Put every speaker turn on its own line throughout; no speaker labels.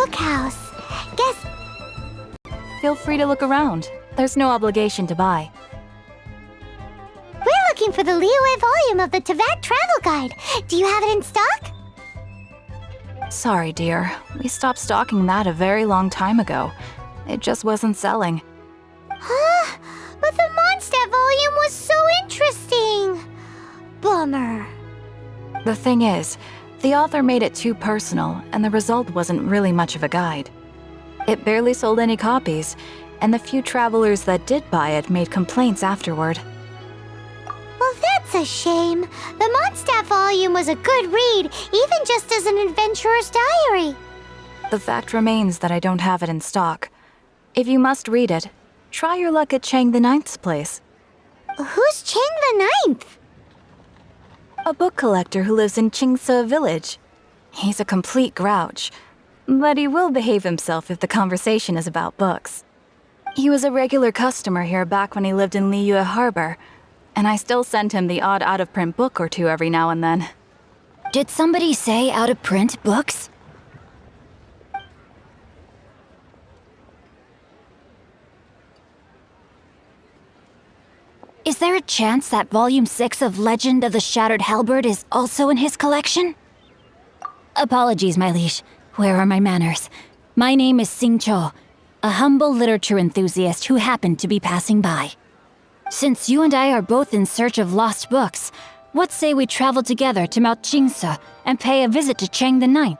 bookhouse. Guess...
Feel free to look around. There's no obligation to buy.
We're looking for the Liyue volume of the Teyvat Travel Guide. Do you have it in stock?
Sorry, dear. We stopped stocking that a very long time ago. It just wasn't selling.
Huh? But the Mondstadt volume was so interesting. Bummer.
The thing is, the author made it too personal, and the result wasn't really much of a guide. It barely sold any copies, and the few travelers that did buy it made complaints afterward.
Well, that's a shame. The Mondstadt volume was a good read, even just as an adventurer's diary.
The fact remains that I don't have it in stock. If you must read it, try your luck at Chang the Ninth's place.
Who's Chang the Ninth?
A book collector who lives in Qingce village. He's a complete grouch, but he will behave himself if the conversation is about books. He was a regular customer here back when he lived in Liyue Harbor, and I still send him the odd out-of-print book or two every now and then.
Did somebody say out-of-print books? Is there a chance that Volume 6 of Legend of the Shattered Halberd is also in his collection? Apologies, my liege. Where are my manners? My name is Sing Cho, a humble literature enthusiast who happened to be passing by. Since you and I are both in search of lost books, what say we travel together to Mount Qingce and pay a visit to Chang the Ninth?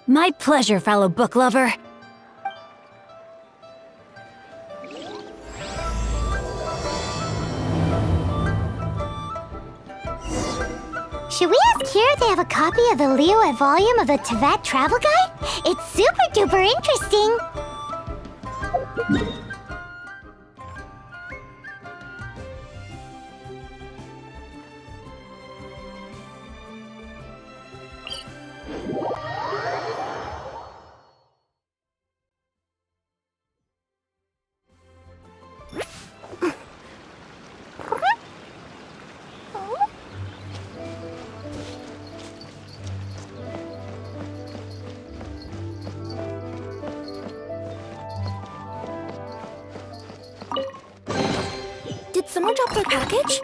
My pleasure, fellow book lover.
Should we ask here if they have a copy of the Liyue volume of the Teyvat Travel Guide? It's super duper interesting.
Did someone drop their package?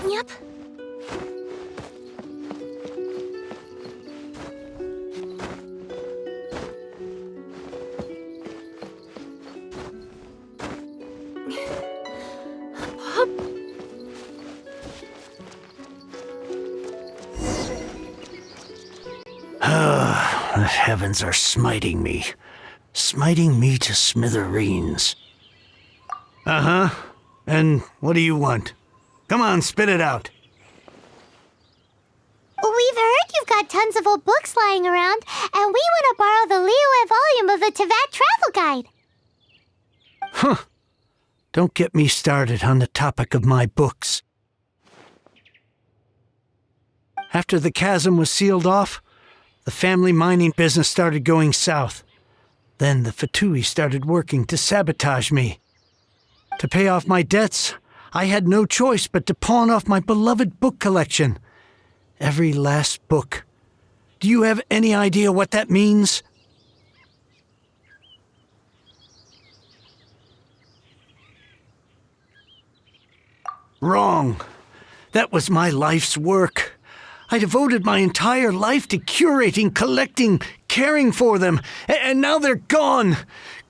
Yep.
The heavens are smiting me to smithereens. Uh-huh. And what do you want? Come on, spit it out.
We've heard you've got tons of old books lying around, and we want to borrow the Liyue volume of the Teyvat Travel Guide.
Huh. Don't get me started on the topic of my books. After the chasm was sealed off, The family mining business started going south. Then the Fatui started working to sabotage me. To pay off my debts, I had no choice but to pawn off my beloved book collection. Every last book. Do you have any idea what that means? Wrong. That was my life's work. I devoted my entire life to curating, collecting, caring for them, and now they're gone.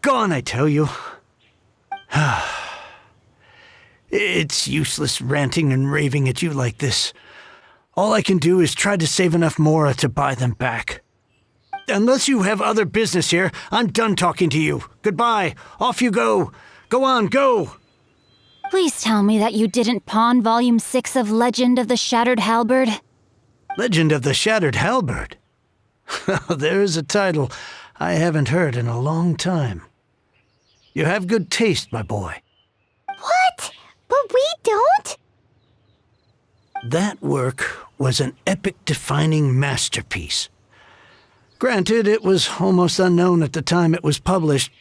Gone, I tell you. It's useless ranting and raving at you like this. All I can do is try to save enough Mora to buy them back. Unless you have other business here, I'm done talking to you. Goodbye. Off you go. Go on, go.
Please tell me that you didn't pawn Volume 6 of Legend of the Shattered Halberd.
Legend of the Shattered Halberd? There's a title I haven't heard in a long time. You have good taste, my boy.
What? But we don't?
That work was an epic-defining masterpiece. Granted, it was almost unknown at the time it was published,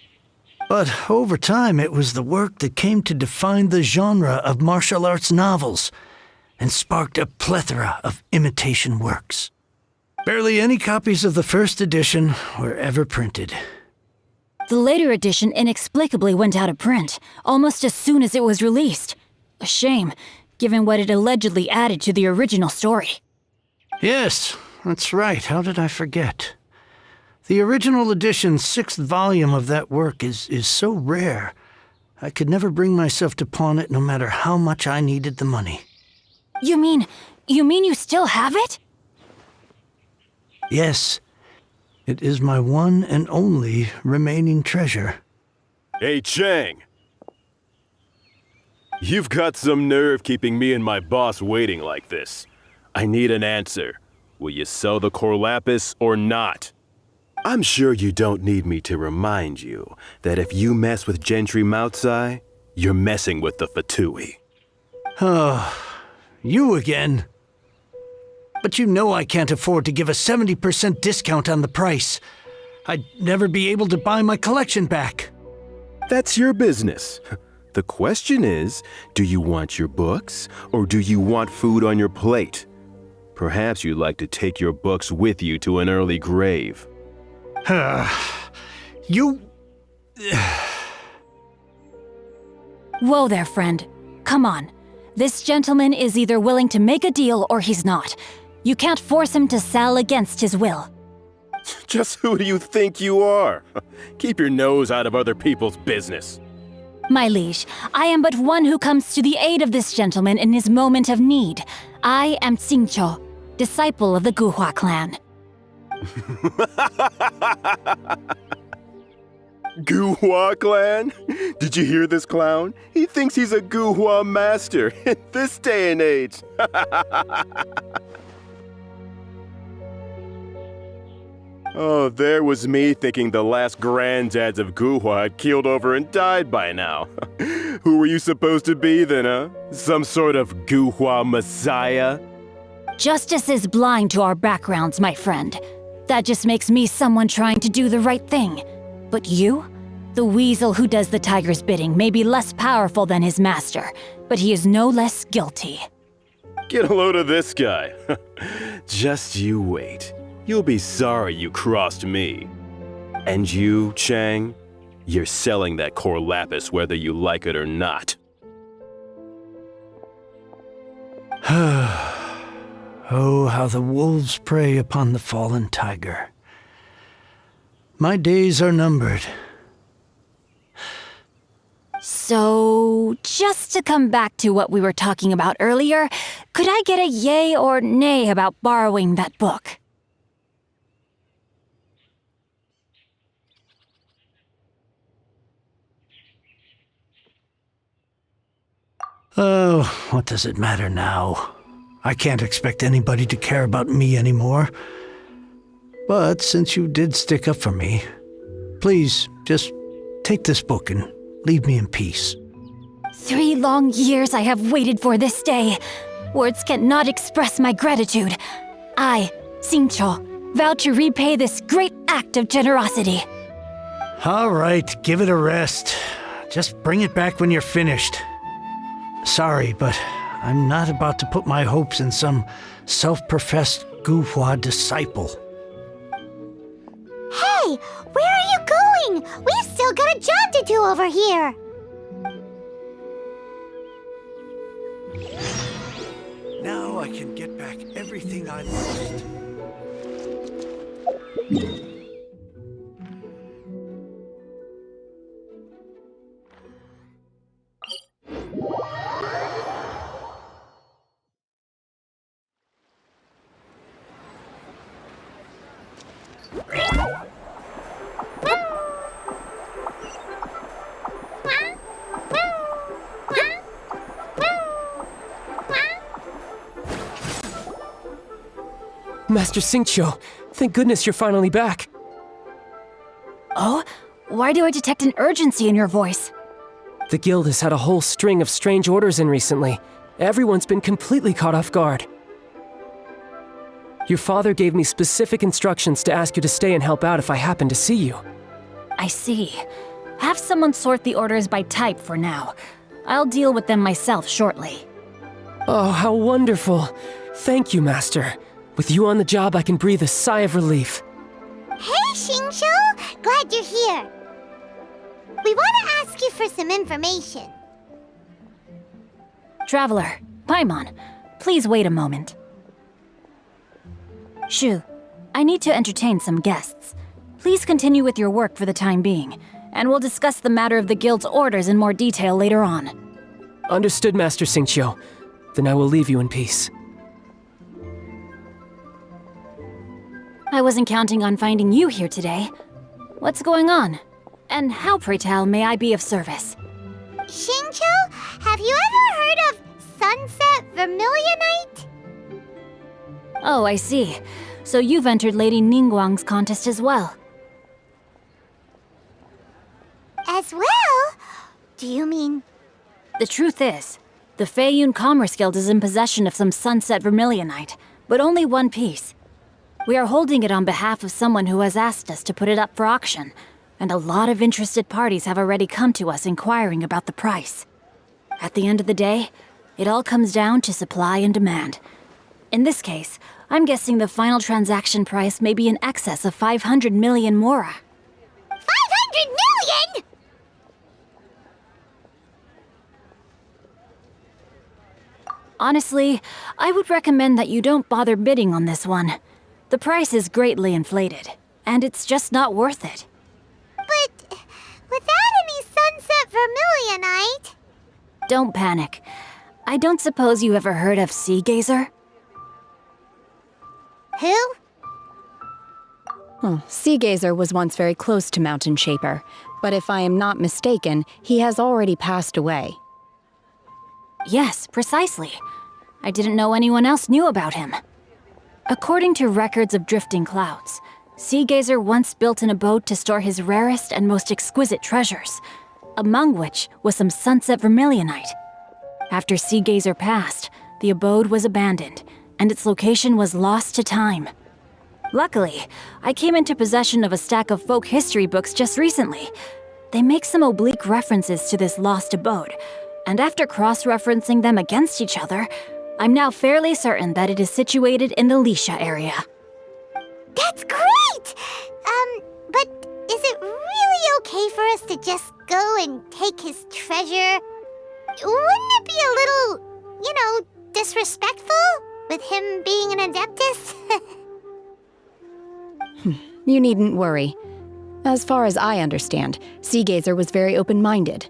but over time it was the work that came to define the genre of martial arts novels and sparked a plethora of imitation works. Barely any copies of the first edition were ever printed.
The later edition inexplicably went out of print, almost as soon as it was released. A shame, given what it allegedly added to the original story.
Yes, that's right. How did I forget? The original edition's 6th volume of that work is so rare, I could never bring myself to pawn it no matter how much I needed the money.
You mean you still have it?
Yes, it is my one and only remaining treasure.
Hey, Chang! You've got some nerve keeping me and my boss waiting like this. I need an answer. Will you sell the core lapis or not? I'm sure you don't need me to remind you that if you mess with Gentry Moutsai, you're messing with the Fatui.
Oh, you again. But you know I can't afford to give a 70% discount on the price. I'd never be able to buy my collection back.
That's your business. The question is, do you want your books or do you want food on your plate? Perhaps you'd like to take your books with you to an early grave.
You...
Whoa there, friend. Come on. This gentleman is either willing to make a deal or he's not. You can't force him to sell against his will.
Just who do you think you are? Keep your nose out of other people's business.
My liege, I am but one who comes to the aid of this gentleman in his moment of need. I am Xingqiu, disciple of the Guhua clan.
Guhua clan? Did you hear this clown? He thinks he's a Guhua master in this day and age. Oh, there was me thinking the last granddads of Guhua had keeled over and died by now. Who were you supposed to be then, huh? Some sort of Guhua messiah?
Justice is blind to our backgrounds, my friend. That just makes me someone trying to do the right thing. But you? The weasel who does the tiger's bidding may be less powerful than his master, but he is no less guilty.
Get a load of this guy. Just you wait. You'll be sorry you crossed me. And you, Chang, you're selling that core lapis whether you like it or not.
Oh, how the wolves prey upon the fallen tiger. My days are numbered.
So, just to come back to what we were talking about earlier, could I get a yay or nay about borrowing that book?
Oh, what does it matter now? I can't expect anybody to care about me anymore. But since you did stick up for me, please just take this book and leave me in peace.
3 long years I have waited for this day. Words cannot express my gratitude. I, Xingqiu, vow to repay this great act of generosity.
All right, give it a rest. Just bring it back when you're finished. Sorry, but I'm not about to put my hopes in some self-professed Guhua disciple.
Hey, where are you going? We've still got a job to do over here.
Now I can get back everything I lost.
Master Xingqiu, thank goodness you're finally back.
Oh? Why do I detect an urgency in your voice?
The guild has had a whole string of strange orders in recently. Everyone's been completely caught off guard. Your father gave me specific instructions to ask you to stay and help out if I happen to see you.
I see. Have someone sort the orders by type for now. I'll deal with them myself shortly.
Oh, how wonderful. Thank you, Master. With you on the job, I can breathe a sigh of relief.
Hey, Xingqiu! Glad you're here. We want to ask you for some information.
Traveler, Paimon, please wait a moment. Shu, I need to entertain some guests. Please continue with your work for the time being, and we'll discuss the matter of the guild's orders in more detail later on.
Understood, Master Xingqiu. Then I will leave you in peace.
I wasn't counting on finding you here today. What's going on? And how, pray tell, may I be of service?
Xingqiu, have you ever heard of Sunset Vermilionite?
Oh, I see. So you've entered Lady Ningguang's contest as well.
As well? Do you mean...
The truth is, the Feiyun Commerce Guild is in possession of some Sunset Vermilionite, but only one piece. We are holding it on behalf of someone who has asked us to put it up for auction, and a lot of interested parties have already come to us inquiring about the price. At the end of the day, it all comes down to supply and demand. In this case, I'm guessing the final transaction price may be in excess of 500 million mora.
500 million?!
Honestly, I would recommend that you don't bother bidding on this one. The price is greatly inflated, and it's just not worth it.
But without any Sunset Vermilionite...
Don't panic. I don't suppose you ever heard of Sea Gazer?
Who?
Sea Gazer was once very close to Mountain Shaper, but if I am not mistaken, he has already passed away.
Yes, precisely. I didn't know anyone else knew about him. According to records of drifting clouds, Sea Gazer once built an abode to store his rarest and most exquisite treasures, among which was some Sunset Vermilionite. After Sea Gazer passed, the abode was abandoned, and its location was lost to time. Luckily, I came into possession of a stack of folk history books just recently. They make some oblique references to this lost abode, and after cross-referencing them against each other, I'm now fairly certain that it is situated in the Lisha area.
That's great! But is it really okay for us to just go and take his treasure? Wouldn't it be a little, disrespectful with him being an Adeptus?
You needn't worry. As far as I understand, Sea Gazer was very open-minded.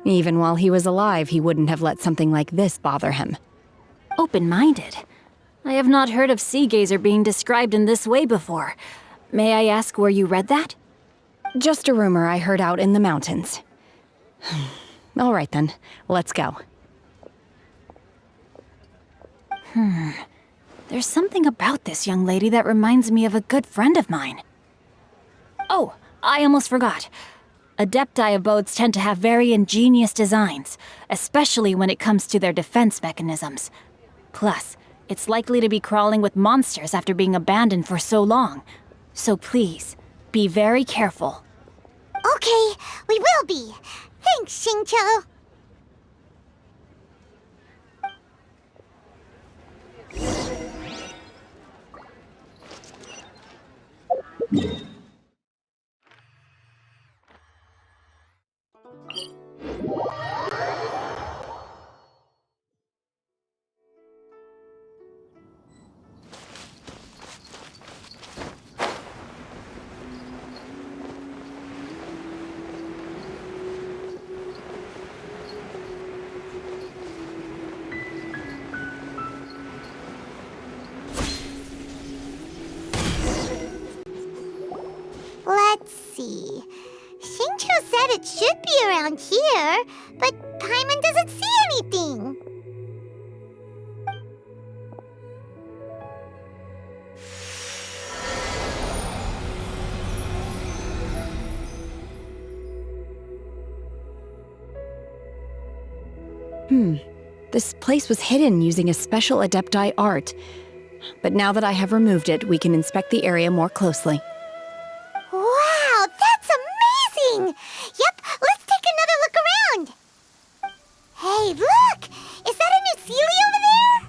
Even while he was alive, he wouldn't have let something like this bother him.
Open-minded? I have not heard of Sea Gazer being described in this way before. May I ask where you read that?
Just a rumor I heard out in the mountains. All right then, let's go.
There's something about this young lady that reminds me of a good friend of mine. Oh, I almost forgot. Adepti abodes tend to have very ingenious designs, especially when it comes to their defense mechanisms. Plus, It's likely to be crawling with monsters after being abandoned for so long. So please, be very careful.
Okay, we will be. Thanks, Xingqiu. Let's see. Xingqiu said it should be around here, but Paimon doesn't see anything.
This place was hidden using a special Adepti art. But now that I have removed it, we can inspect the area more closely.
Wow, that's amazing! Yep, let's take another look around. Hey, look! Is that a new Sealy over there?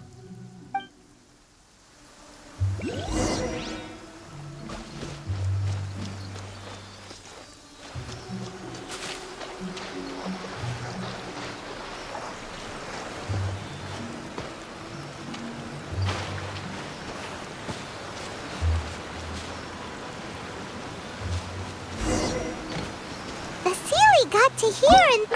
The Sealy got to here and...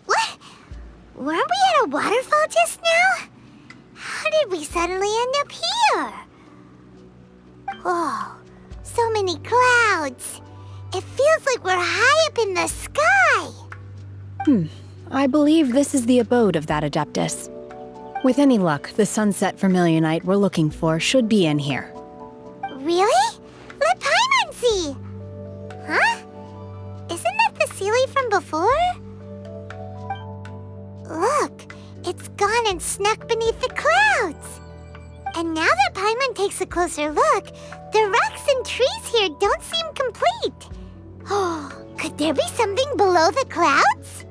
What? Weren't we at a waterfall just now? How did we suddenly end up here? Oh, so many clouds. It feels like we're high up in the sky.
I believe this is the abode of that Adeptus. With any luck, the sunset Vermilionite we're looking for should be in here.
Really? Let Paimon see. Huh? Isn't that the Sealy from before? Look, it's gone and snuck beneath the clouds. And now that Paimon takes a closer look, the rocks and trees here don't seem complete. Oh, could there be something below the clouds?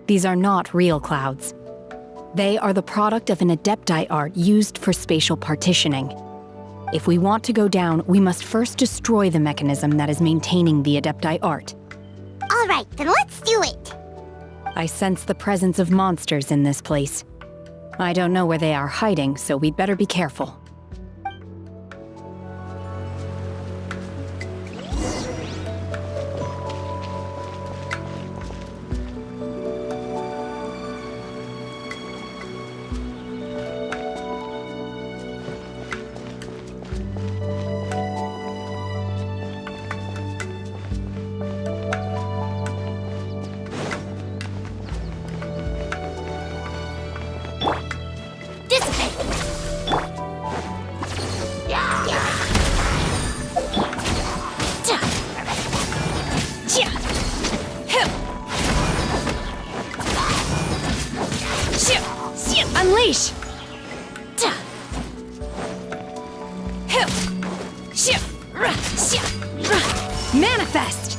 These are not real clouds. They are the product of an Adepti art used for spatial partitioning. If we want to go down, we must first destroy the mechanism that is maintaining the Adepti art.
All right, then let's do it.
I sense the presence of monsters in this place. I don't know where they are hiding, so we'd better be careful.
Unleash! Manifest!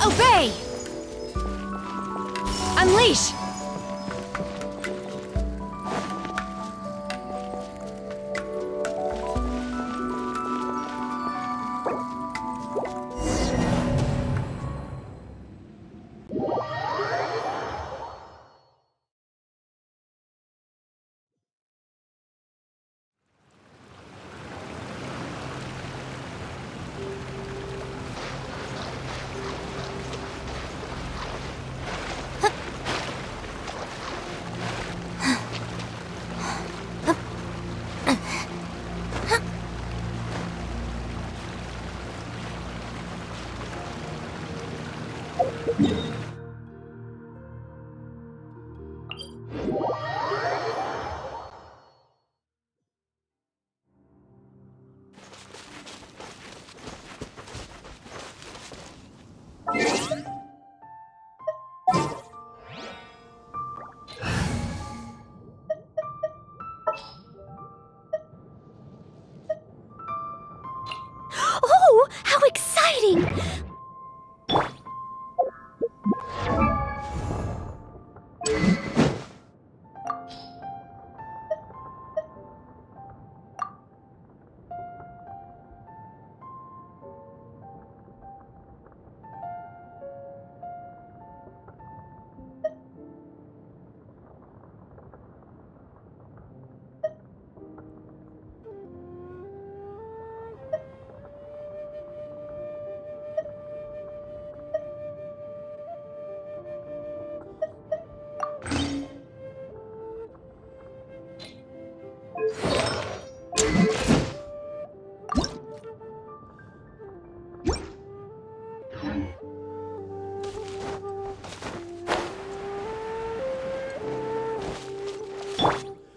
Obey! Unleash!
Oh, how exciting!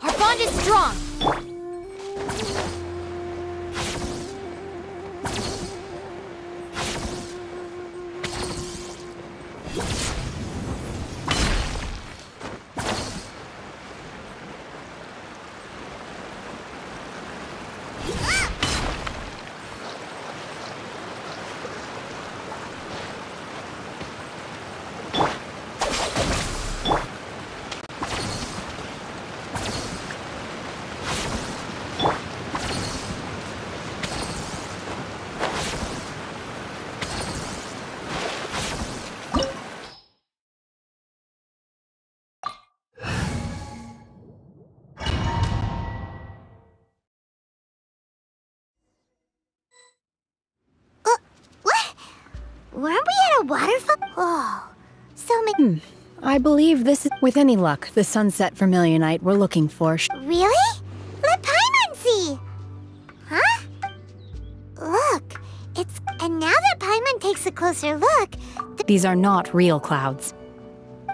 Our bond is strong!
Weren't we at a waterfall? Oh, so many.
I believe this is, with any luck, the sunset vermilionite we're looking for.
Really? Let Paimon see! Huh? Look, and now that Paimon takes a closer look,
These are not real clouds.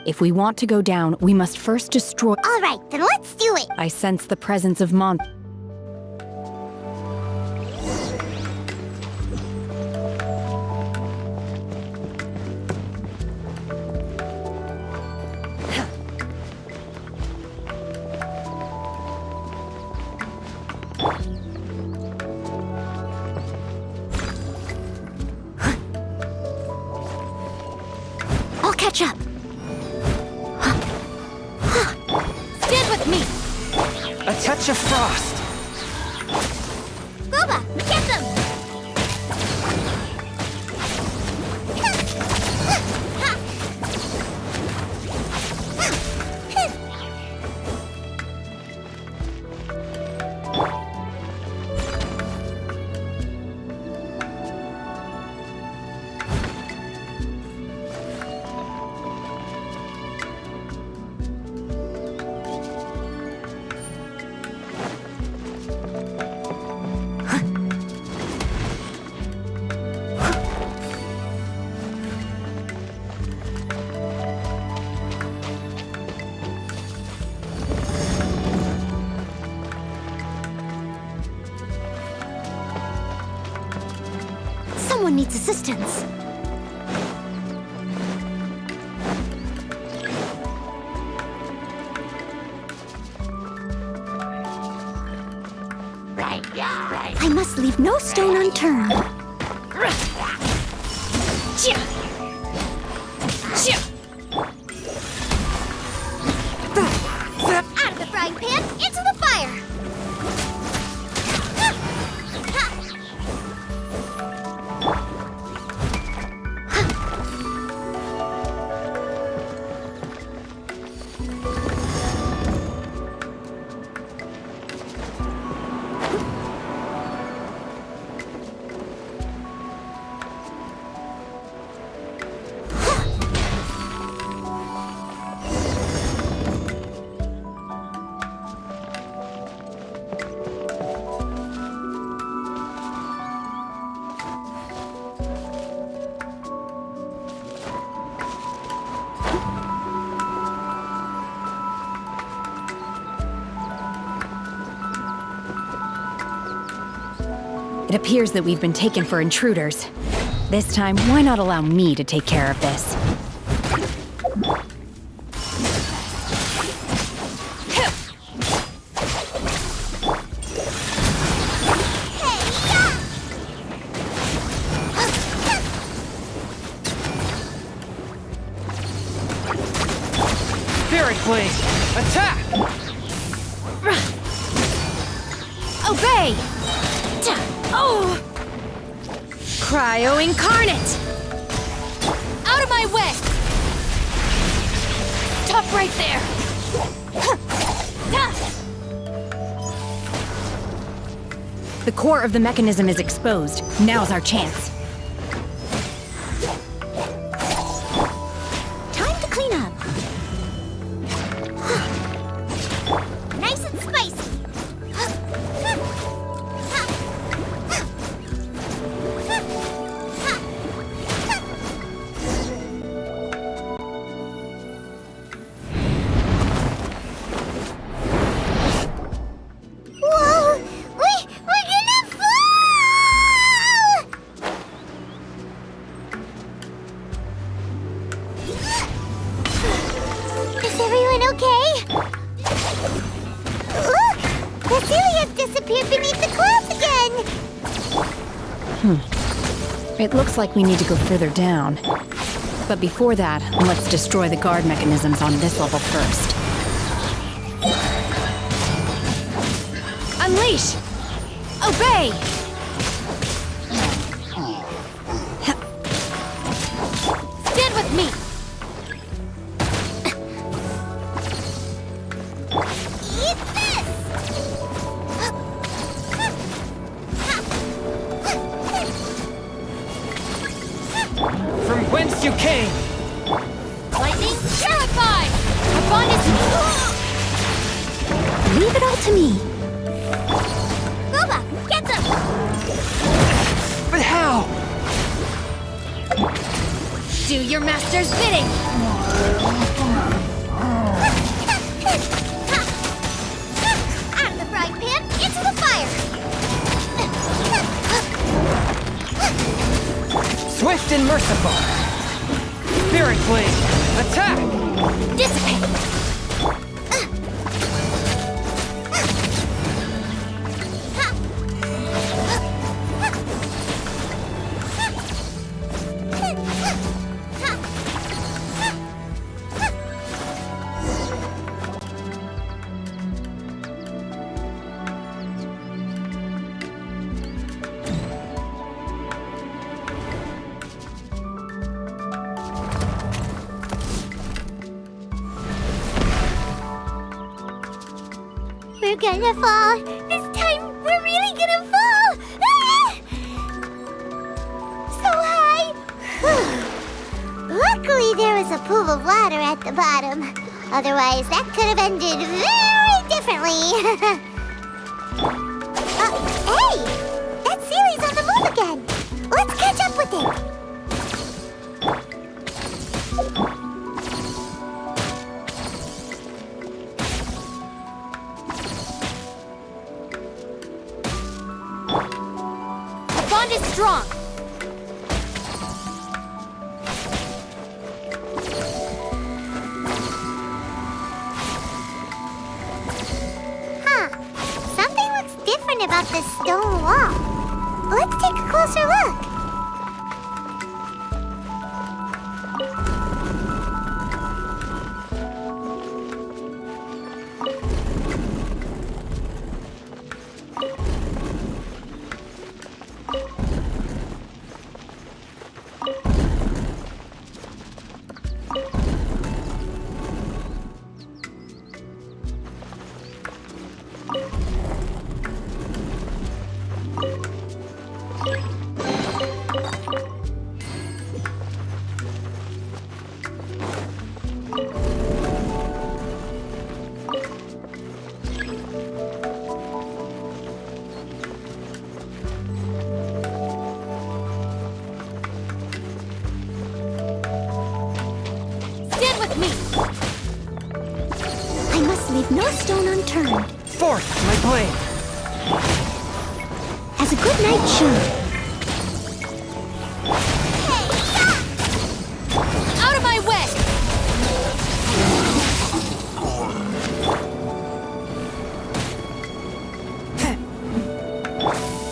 If we want to go down, we must first destroy.
Alright, then let's do it!
I sense the presence of
I'll catch up! Stand with me!
A touch of frost.
Boba, get them! Someone needs assistance. I must leave no stone unturned. Out of the frying pan, into the fire!
It appears that we've been taken for intruders. This time, why not allow me to take care of this?
Spirit Blade! Attack!
Obey! Oh! Cryo Incarnate! Out of my way! Stop right there!
The core of the mechanism is exposed. Now's our chance.
Time to clean up. Nice and spicy. Whoa! We're gonna fall! Is everyone okay? Look! Cecilia's disappeared beneath the clouds again!
It looks like we need to go further down. But before that, let's destroy the guard mechanisms on this level first.
Unleash! Obey! Stand with me!
Eat this!
bond is... Leave it all to me.
Boba, get them!
But how?
Do your master's bidding.
Out of the frying pan, into the fire!
Swift and merciful. Spirit Blade, attack!
Dissipate.
We're gonna fall! This time, we're really gonna fall! Ah! So high! Luckily, there was a pool of water at the bottom. Otherwise, that could have ended very differently. Hey! That Sealy's on the move again! Let's catch up with it!
The bond is strong.
Huh. Something looks different about this stone wall. Let's take a closer look.
Stand with me.
I must leave no stone unturned,
Forth, my blade!
as a good knight should.
Out of my way.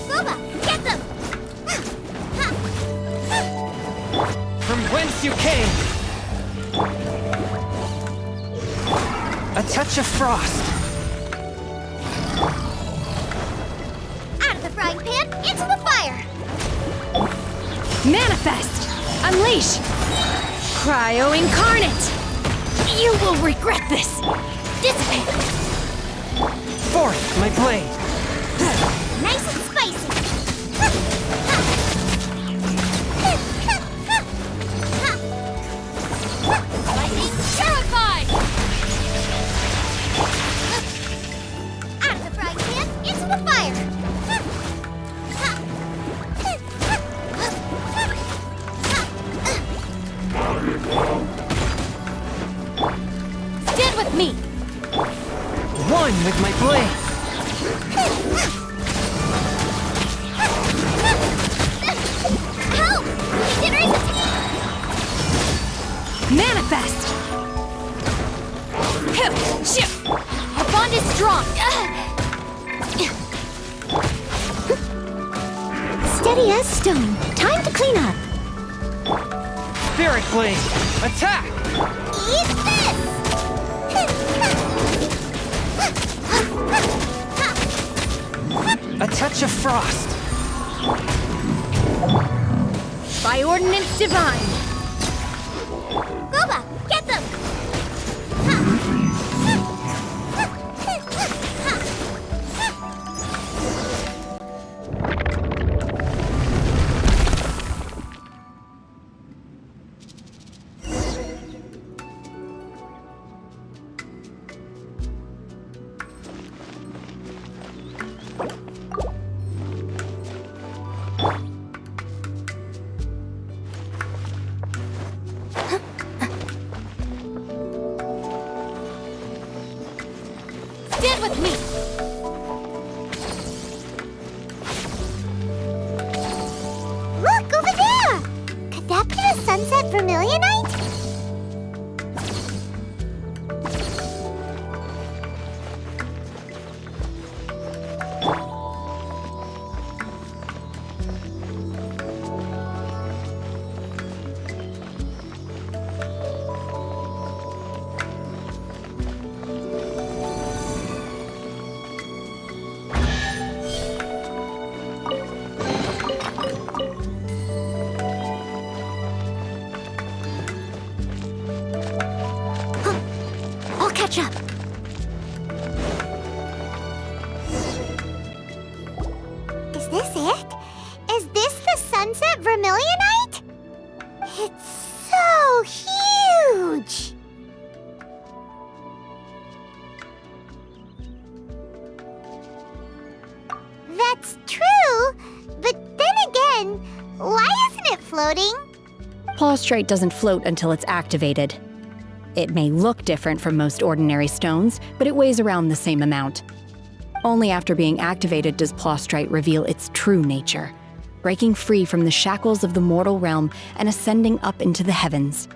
Boba, get them!
From whence you came! A touch of frost.
Out of the frying pan, into the fire!
Manifest. Unleash. Cryo incarnate. You will regret this. Dissipate.
Forth, my blade!
Nice and spicy!
Lightning terrified.
Out of the frying pan, into the fire!
Stand with me.
One with my blade!
Help! Beginner's
Manifest. Our bond is strong.
steady as stone. Time to clean up.
Spirit Blade, attack!
Eat this!
A touch of frost.
By ordinance divine.
Boba, get them!
with me!
Look, over there! Could that be the sunset vermilionite?
I'll catch up.
Is this it? Is this the sunset vermilionite? It's so huge! That's true, but then again, why isn't it floating?
Plaustrite doesn't float until it's activated. It may look different from most ordinary stones, but it weighs around the same amount. Only after being activated does Plaustrite reveal its true nature, breaking free from the shackles of the mortal realm and ascending up into the heavens.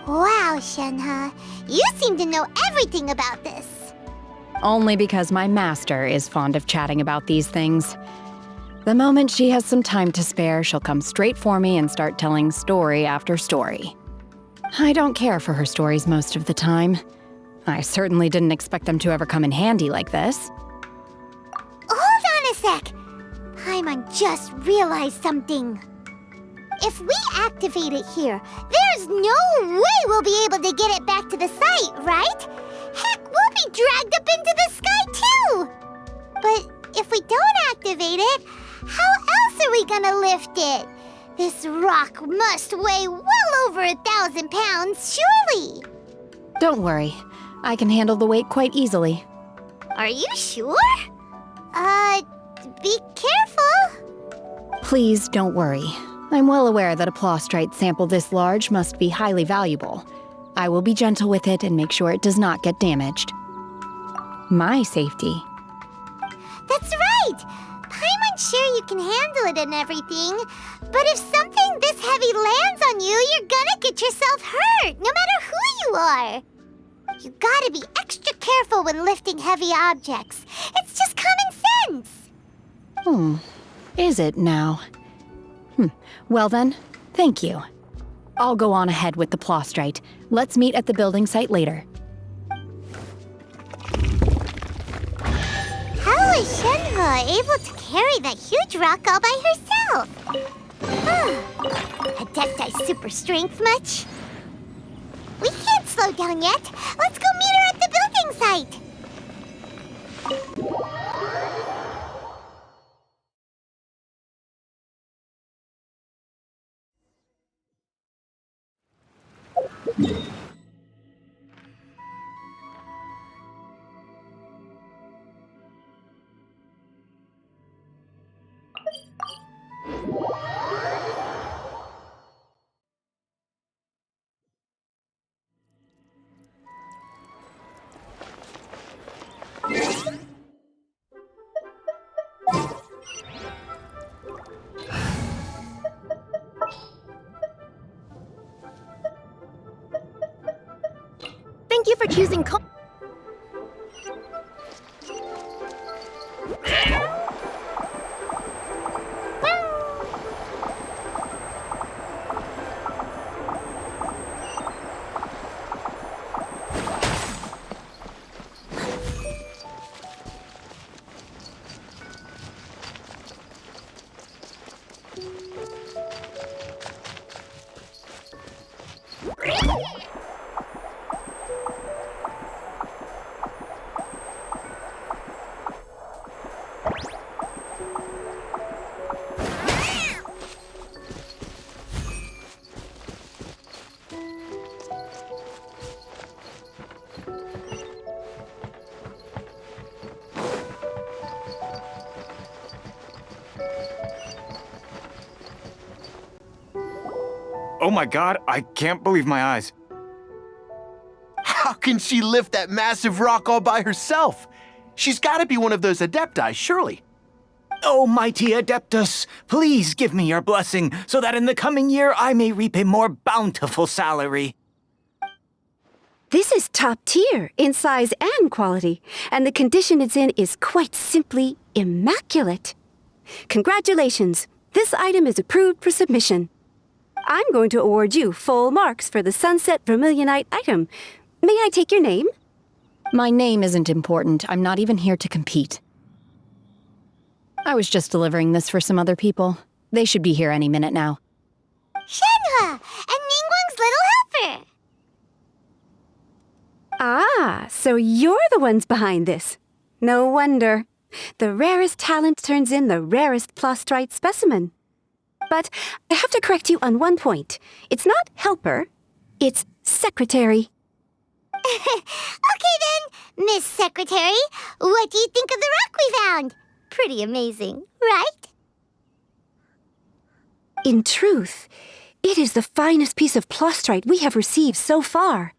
Wow, Shenhe, you seem to know everything about this.
Only because my master is fond of chatting about these things. The moment she has some time to spare, she'll come straight for me and start telling story after story. I don't care for her stories most of the time. I certainly didn't expect them to ever come in handy like this.
Hold on a sec. Paimon just realized something. If we activate it here, there's no way we'll be able to get it back to the site, right? Heck, we'll be dragged up into the sky too! But if we don't activate it, how else are we gonna lift it? This rock must weigh well over 1,000 pounds, surely!
Don't worry, I can handle the weight quite easily.
Are you sure? Be careful!
Please don't worry. I'm well aware that a plaustrite sample this large must be highly valuable. I will be gentle with it and make sure it does not get damaged. My safety.
That's right! Paimon's sure you can handle it and everything, but if something this heavy lands on you, you're gonna get yourself hurt, no matter who you are. You gotta be extra careful when lifting heavy objects. It's just common sense.
Is it now? Well then, thank you. I'll go on ahead with the plaustrite. Let's meet at the building site later.
How is Shenhe able to carry that huge rock all by herself? Adepti super strength much? We can't slow down yet. Let's go meet her at the building site.
Thank you for choosing
Oh my god, I can't believe my eyes.
How can she lift that massive rock all by herself? She's gotta be one of those Adepti, surely. Oh, mighty Adeptus, please give me your blessing so that in the coming year I may reap a more bountiful salary.
This is top tier in size and quality, and the condition it's in is quite simply immaculate. Congratulations, this item is approved for submission. I'm going to award you full marks for the Sunset Vermilionite item. May I take your name?
My name isn't important. I'm not even here to compete. I was just delivering this for some other people. They should be here any minute now.
Shenhe, and Ningguang's little helper.
Ah, so you're the ones behind this. No wonder. The rarest talent turns in the rarest plastrite specimen. But I have to correct you on one point. It's not helper, it's secretary.
Okay then, Miss Secretary, what do you think of the rock we found? Pretty amazing, right?
In truth, it is the finest piece of plastrite we have received so far.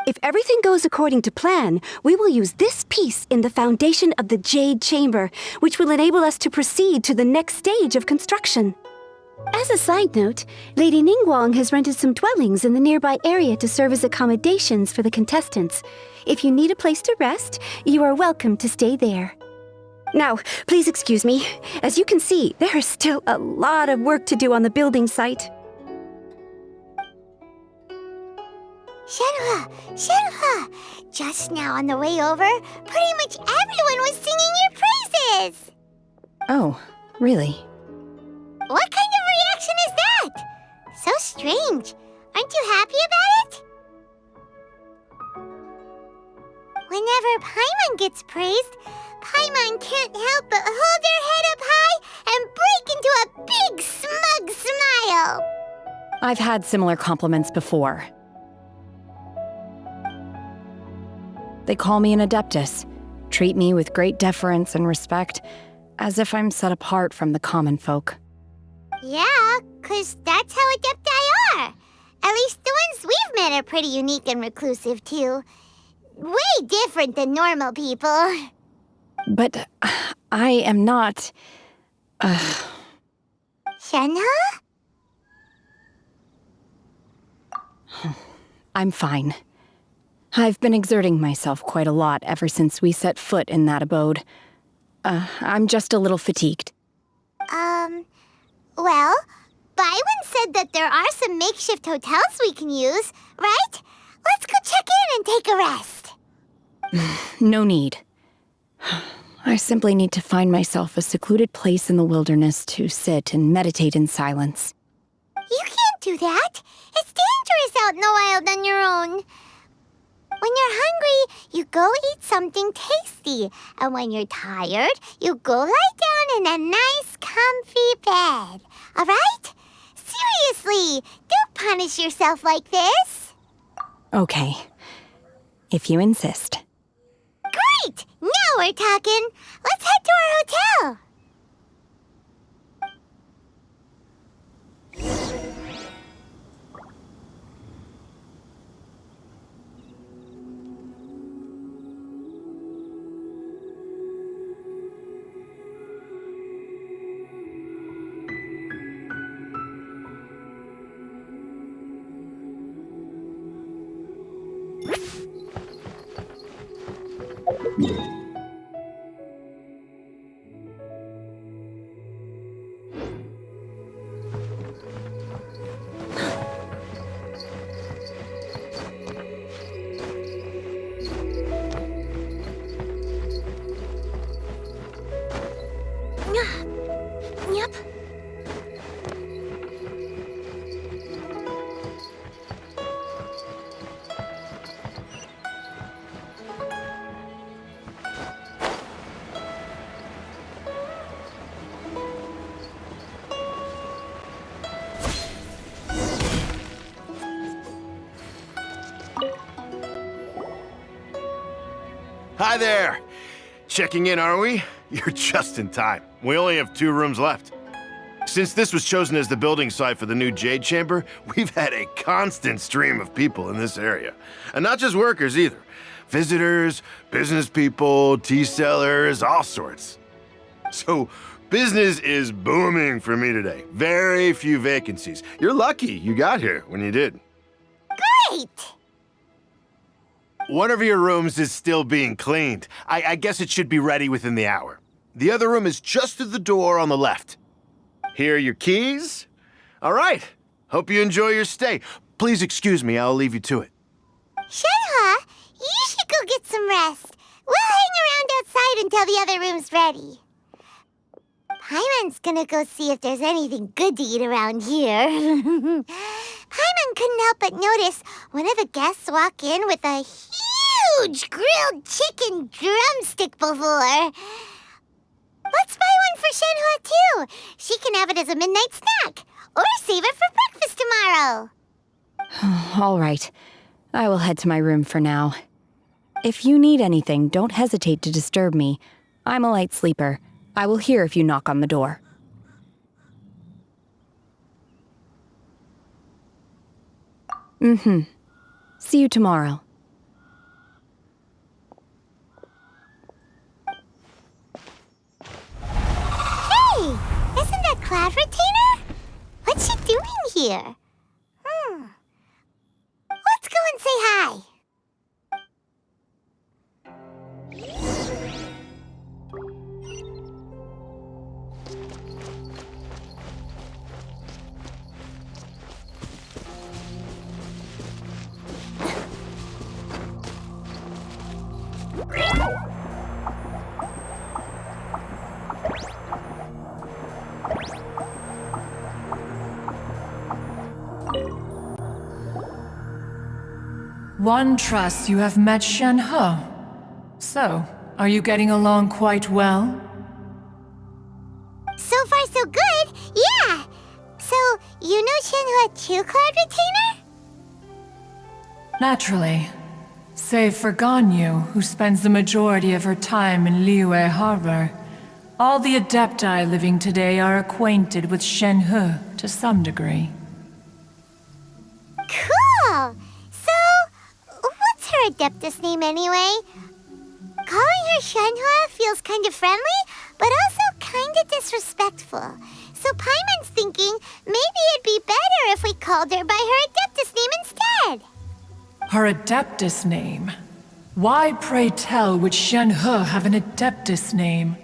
If everything goes according to plan, we will use this piece in the foundation of the Jade Chamber, which will enable us to proceed to the next stage of construction. As a side note, Lady Ningguang has rented some dwellings in the nearby area to serve as accommodations for the contestants. If you need a place to rest, you are welcome to stay there. Now, please excuse me. As you can see, there is still a lot of work to do on the building site.
Shenhe! Just now on the way over, pretty much everyone was singing your praises!
Oh, really?
What kind of reaction is that? So strange. Aren't you happy about it? Whenever Paimon gets praised, Paimon can't help but hold her head up high and break into a big smug smile.
I've had similar compliments before. They call me an Adeptus, treat me with great deference and respect, as if I'm set apart from the common folk.
Yeah, 'cause that's how Adepti are. At least the ones we've met are pretty unique and reclusive, too. Way different than normal people.
But I am not...
Shenhe?
I'm fine. I've been exerting myself quite a lot ever since we set foot in that abode. I'm just a little fatigued.
Well, Byron said that there are some makeshift hotels we can use, right? Let's go check in and take a rest.
No need. I simply need to find myself a secluded place in the wilderness to sit and meditate in silence.
You can't do that. It's dangerous out in the wild on your own. When you're hungry, you go eat something tasty. And when you're tired, you go lie down in a nice, comfy bed. All right? Seriously, don't punish yourself like this.
Okay. If you insist.
Great! Now we're talking. Let's head to our hotel. Yep.
Hi there! Checking in, are we? You're just in time. We only have 2 rooms left. Since this was chosen as the building site for the new Jade Chamber, we've had a constant stream of people in this area. And not just workers either. Visitors, business people, tea sellers, all sorts. So, business is booming for me today. Very few vacancies. You're lucky you got here when you did.
Great!
One of your rooms is still being cleaned. I guess it should be ready within the hour. The other room is just through the door on the left. Here are your keys. All right. Hope you enjoy your stay. Please excuse me, I'll leave you to it.
Shenhe, you should go get some rest. We'll hang around outside until the other room's ready. Paimon's gonna go see if there's anything good to eat around here. Paimon couldn't help but notice one of the guests walk in with a huge grilled chicken drumstick before. Let's buy one for Shenhe, too. She can have it as a midnight snack. Or save it for breakfast tomorrow.
All right. I will head to my room for now. If you need anything, don't hesitate to disturb me. I'm a light sleeper. I will hear if you knock on the door. See you tomorrow.
Hey, isn't that Cloud Retainer? What's she doing here? Let's go and say hi.
One trusts you have met Shenhe. So, are you getting along quite well?
So far, so good. Yeah. So, you know Shenhe too, Cloud Retainer?
Naturally. Save for Ganyu, who spends the majority of her time in Liyue Harbor. All the Adepti living today are acquainted with Shenhe to some degree.
Cool. So, what's her Adeptus name anyway? Calling her Shenhe feels kind of friendly, but also kind of disrespectful. So Paimon's thinking maybe it'd be better if we called her by her Adeptus name instead.
Her Adeptus name? Why, pray tell, would Shenhe have an Adeptus name?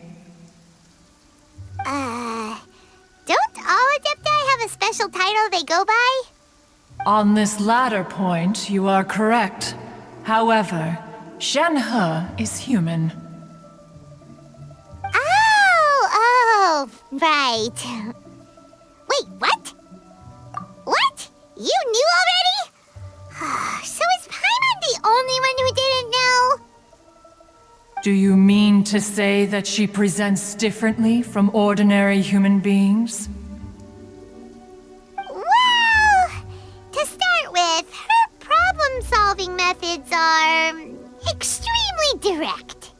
Don't all Adepti have a special title they go by?
On this latter point, you are correct. However, Shenhe is human.
Oh, right. Wait, what? What? You knew already? So is Paimon the only one who didn't know?
Do you mean to say that she presents differently from ordinary human beings?
Well, to start with, her problem-solving methods are extremely direct.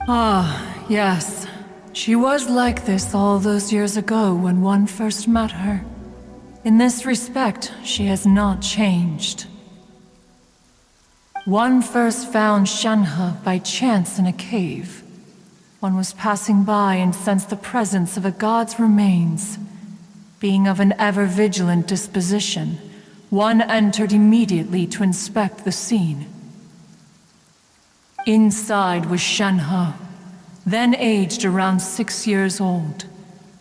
Ah, yes. She was like this all those years ago when one first met her. In this respect, she has not changed. One first found Shenhe by chance in a cave. One was passing by and sensed the presence of a god's remains. Being of an ever-vigilant disposition, one entered immediately to inspect the scene. Inside was Shenhe, then aged around 6 years old.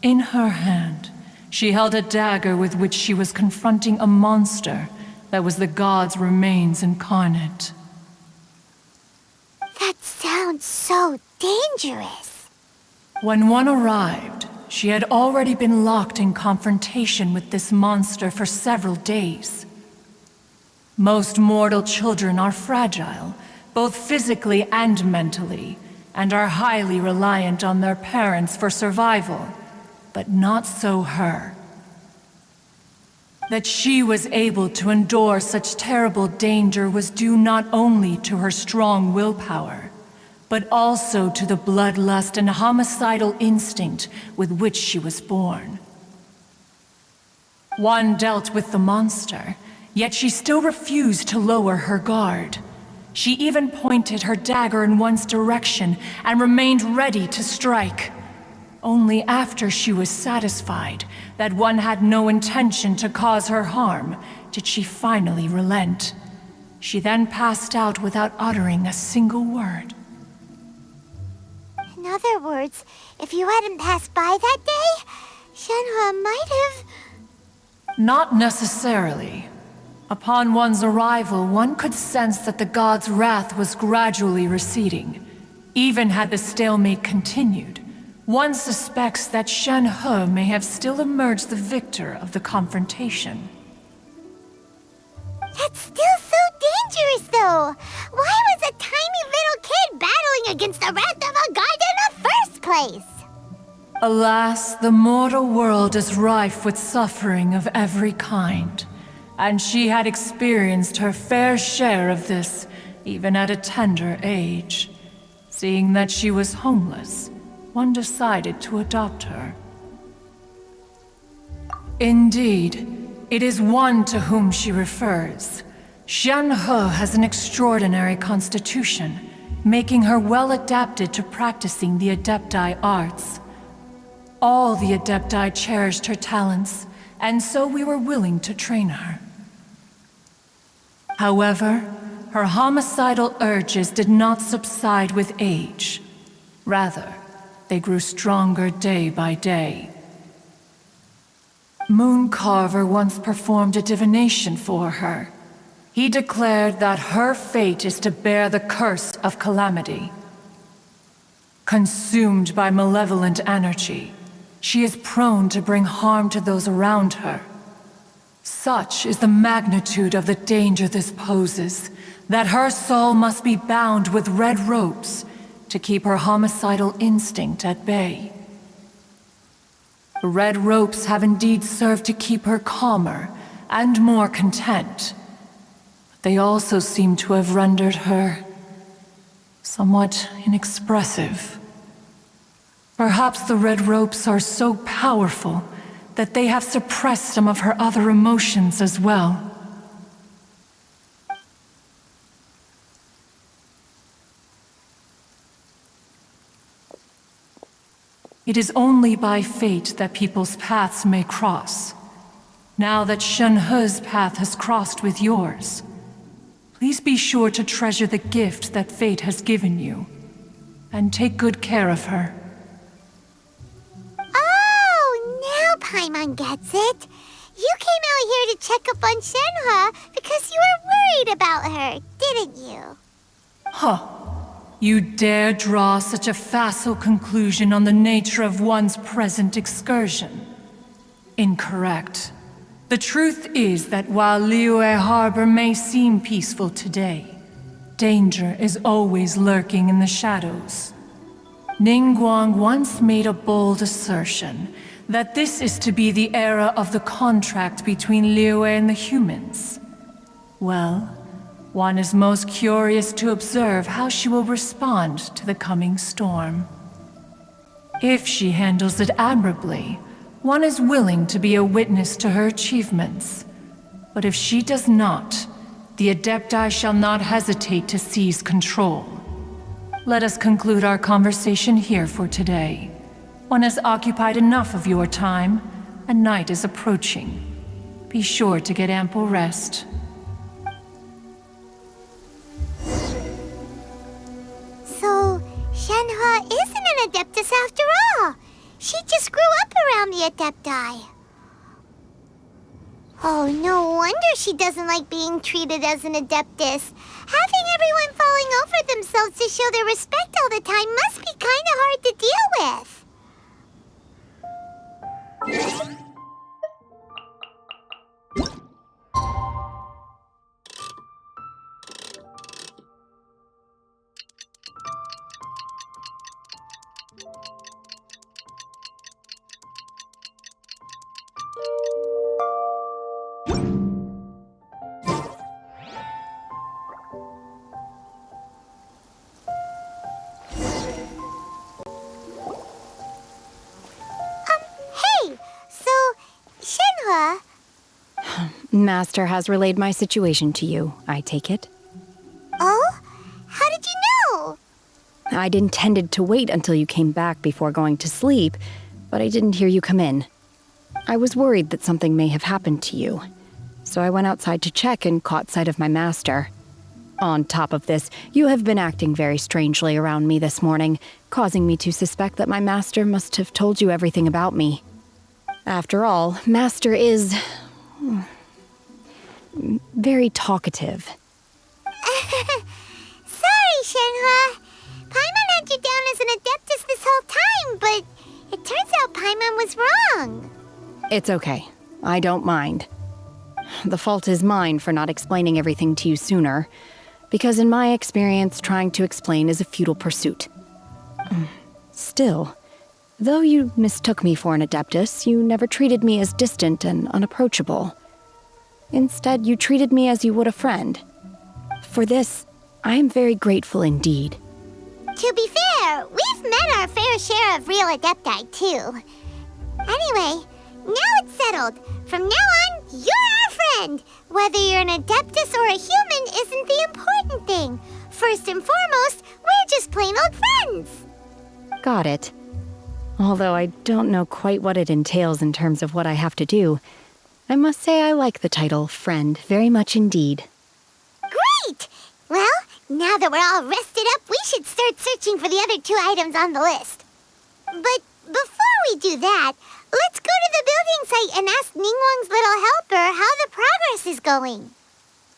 In her hand, she held a dagger with which she was confronting a monster that was the god's remains incarnate.
That sounds so dangerous.
When one arrived, she had already been locked in confrontation with this monster for several days. Most mortal children are fragile, both physically and mentally, and are highly reliant on their parents for survival, but not so her. That she was able to endure such terrible danger was due not only to her strong willpower, but also to the bloodlust and homicidal instinct with which she was born. One dealt with the monster, yet she still refused to lower her guard. She even pointed her dagger in one's direction and remained ready to strike. Only after she was satisfied that one had no intention to cause her harm did she finally relent. She then passed out without uttering a single word.
In other words, if you hadn't passed by that day, Shenhe might have...
Not necessarily. Upon one's arrival, one could sense that the god's wrath was gradually receding. Even had the stalemate continued, one suspects that Shenhe may have still emerged the victor of the confrontation.
That's still so dangerous, though! Why was a tiny little kid battling against the wrath of a god in the first place?
Alas, the mortal world is rife with suffering of every kind, and she had experienced her fair share of this, even at a tender age. Seeing that she was homeless, one decided to adopt her. Indeed, it is one to whom she refers. Shenhe has an extraordinary constitution, making her well adapted to practicing the Adepti arts. All the Adepti cherished her talents, and so we were willing to train her. However, her homicidal urges did not subside with age. Rather, they grew stronger day by day. Mooncarver once performed a divination for her. He declared that her fate is to bear the curse of calamity. Consumed by malevolent energy, she is prone to bring harm to those around her. Such is the magnitude of the danger this poses, that her soul must be bound with red ropes to keep her homicidal instinct at bay. The red ropes have indeed served to keep her calmer and more content, but they also seem to have rendered her somewhat inexpressive. Perhaps the red ropes are so powerful that they have suppressed some of her other emotions as well. It is only by fate that people's paths may cross. Now that Shenhe's path has crossed with yours, please be sure to treasure the gift that fate has given you, and take good care of her.
Oh, now Paimon gets it. You came out here to check up on Shenhe because you were worried about her, didn't you?
Huh. You dare draw such a facile conclusion on the nature of one's present excursion? Incorrect. The truth is that while Liyue Harbor may seem peaceful today, danger is always lurking in the shadows. Ningguang once made a bold assertion that this is to be the era of the contract between Liyue and the humans. Well, one is most curious to observe how she will respond to the coming storm. If she handles it admirably, one is willing to be a witness to her achievements. But if she does not, the Adepti shall not hesitate to seize control. Let us conclude our conversation here for today. One has occupied enough of your time, and night is approaching. Be sure to get ample rest.
So, Shenhe isn't an Adeptus after all. She just grew up around the Adepti. Oh, no wonder she doesn't like being treated as an Adeptus. Having everyone falling over themselves to show their respect all the time must be kinda hard to deal with. Hey, so
Master has relayed my situation to you, I take it.
Oh? How did you know?
I'd intended to wait until you came back before going to sleep, but I didn't hear you come in. I was worried that something may have happened to you, so I went outside to check and caught sight of my master. On top of this, you have been acting very strangely around me this morning, causing me to suspect that my master must have told you everything about me. After all, Master is very talkative.
Sorry, Shenhe. Paimon had you down as an Adeptus this whole time, but it turns out Paimon was wrong.
It's okay. I don't mind. The fault is mine for not explaining everything to you sooner, because in my experience, trying to explain is a futile pursuit. Still, though you mistook me for an Adeptus, you never treated me as distant and unapproachable. Instead, you treated me as you would a friend. For this, I am very grateful indeed.
To be fair, we've met our fair share of real Adepti, too. Anyway, now it's settled. From now on, you're our friend. Whether you're an Adeptus or a human isn't the important thing. First and foremost, we're just plain old friends.
Got it. Although I don't know quite what it entails in terms of what I have to do, I must say I like the title friend very much indeed.
Great! Well, now that we're all rested up, we should start searching for the other 2 items on the list. But before we do that, let's go to the building site and ask Ningguang's little helper how the progress is going.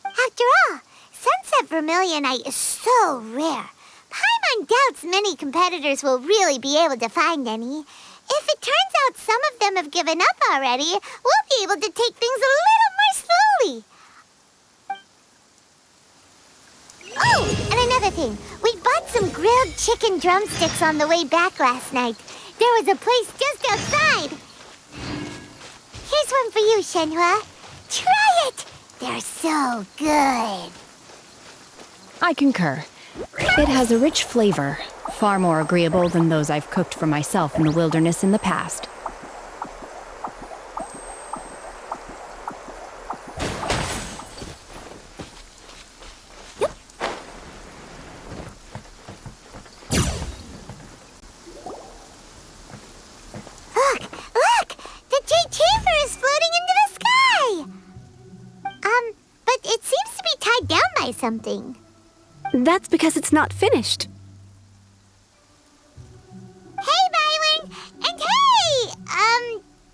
After all, Sunset Vermilionite is so rare. Paimon doubts many competitors will really be able to find any. If it turns out some of them have given up already, we'll be able to take things a little more slowly. Oh, and another thing. We bought some grilled chicken drumsticks on the way back last night. There was a place just outside. Here's one for you, Shenhe. Try it. They're so good.
I concur. It has a rich flavor, far more agreeable than those I've cooked for myself in the wilderness in the past.
Look! The Jade Chamber is floating into the sky! But it seems to be tied down by something.
That's because it's not finished.
Hey, Byron! And hey!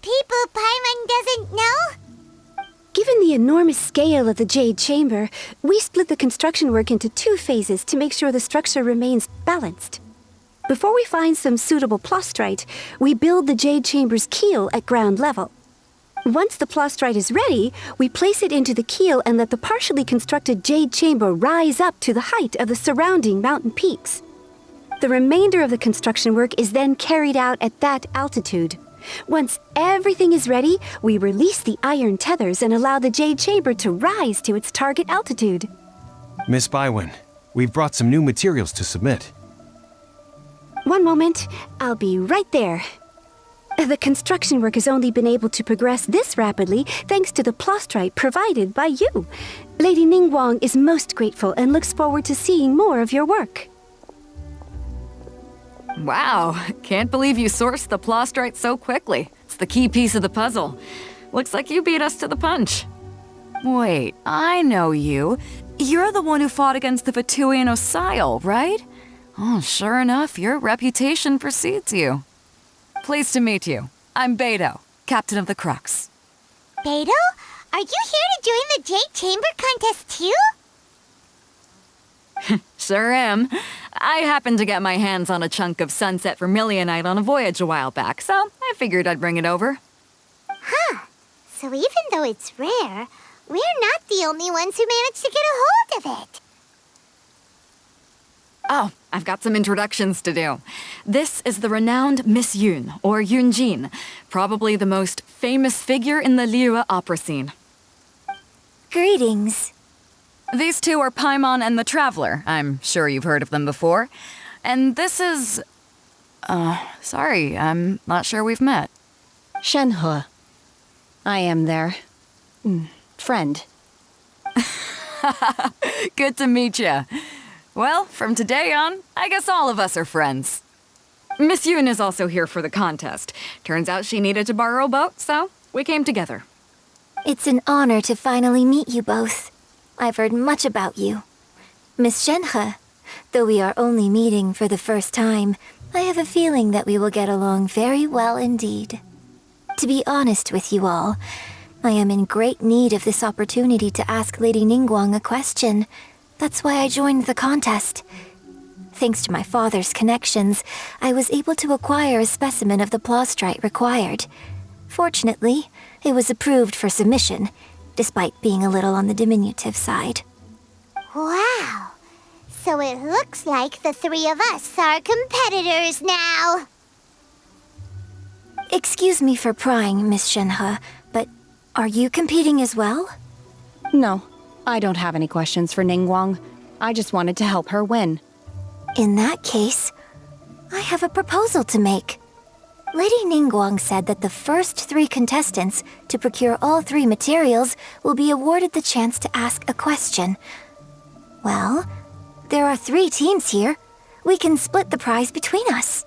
People Paimon doesn't know?
Given the enormous scale of the Jade Chamber, we split the construction work into 2 phases to make sure the structure remains balanced. Before we find some suitable plastrite, we build the Jade Chamber's keel at ground level. Once the plastrite is ready, we place it into the keel and let the partially constructed Jade Chamber rise up to the height of the surrounding mountain peaks. The remainder of the construction work is then carried out at that altitude. Once everything is ready, we release the iron tethers and allow the Jade Chamber to rise to its target altitude.
Miss Bywin, we've brought some new materials to submit.
One moment, I'll be right there. The construction work has only been able to progress this rapidly thanks to the plastrite provided by you. Lady Ningguang is most grateful and looks forward to seeing more of your work.
Wow, can't believe you sourced the plastrite so quickly. It's the key piece of the puzzle. Looks like you beat us to the punch. Wait, I know you. You're the one who fought against the Vituian Osile, right? Oh, sure enough, your reputation precedes you. Pleased to meet you. I'm Beidou, captain of the Crux.
Beidou? Are you here to join the Jade Chamber contest too?
Sure am. I happened to get my hands on a chunk of Sunset Vermilionite on a voyage a while back, so I figured I'd bring it over.
Huh. So even though it's rare, we're not the only ones who managed to get a hold of it.
Oh, I've got some introductions to do. This is the renowned Miss Yun, or Yunjin, probably the most famous figure in the Liyue opera scene.
Greetings.
These 2 are Paimon and the Traveler. I'm sure you've heard of them before. And this is... sorry, I'm not sure we've met.
Shenhe. I am there. friend.
Good to meet you. Well, from today on, I guess all of us are friends. Miss Yoon is also here for the contest. Turns out she needed to borrow a boat, so we came together.
It's an honor to finally meet you both. I've heard much about you. Miss Shenhe, though we are only meeting for the first time, I have a feeling that we will get along very well indeed. To be honest with you all, I am in great need of this opportunity to ask Lady Ningguang a question. That's why I joined the contest. Thanks to my father's connections, I was able to acquire a specimen of the plastrite required. Fortunately, it was approved for submission, despite being a little on the diminutive side.
Wow. So it looks like the three of us are competitors now.
Excuse me for prying, Miss Shenhe, but are you competing as well?
No, I don't have any questions for Ningguang. I just wanted to help her win.
In that case, I have a proposal to make. Lady Ningguang said that the first 3 contestants to procure all 3 materials will be awarded the chance to ask a question. Well, there are 3 teams here. We can split the prize between us.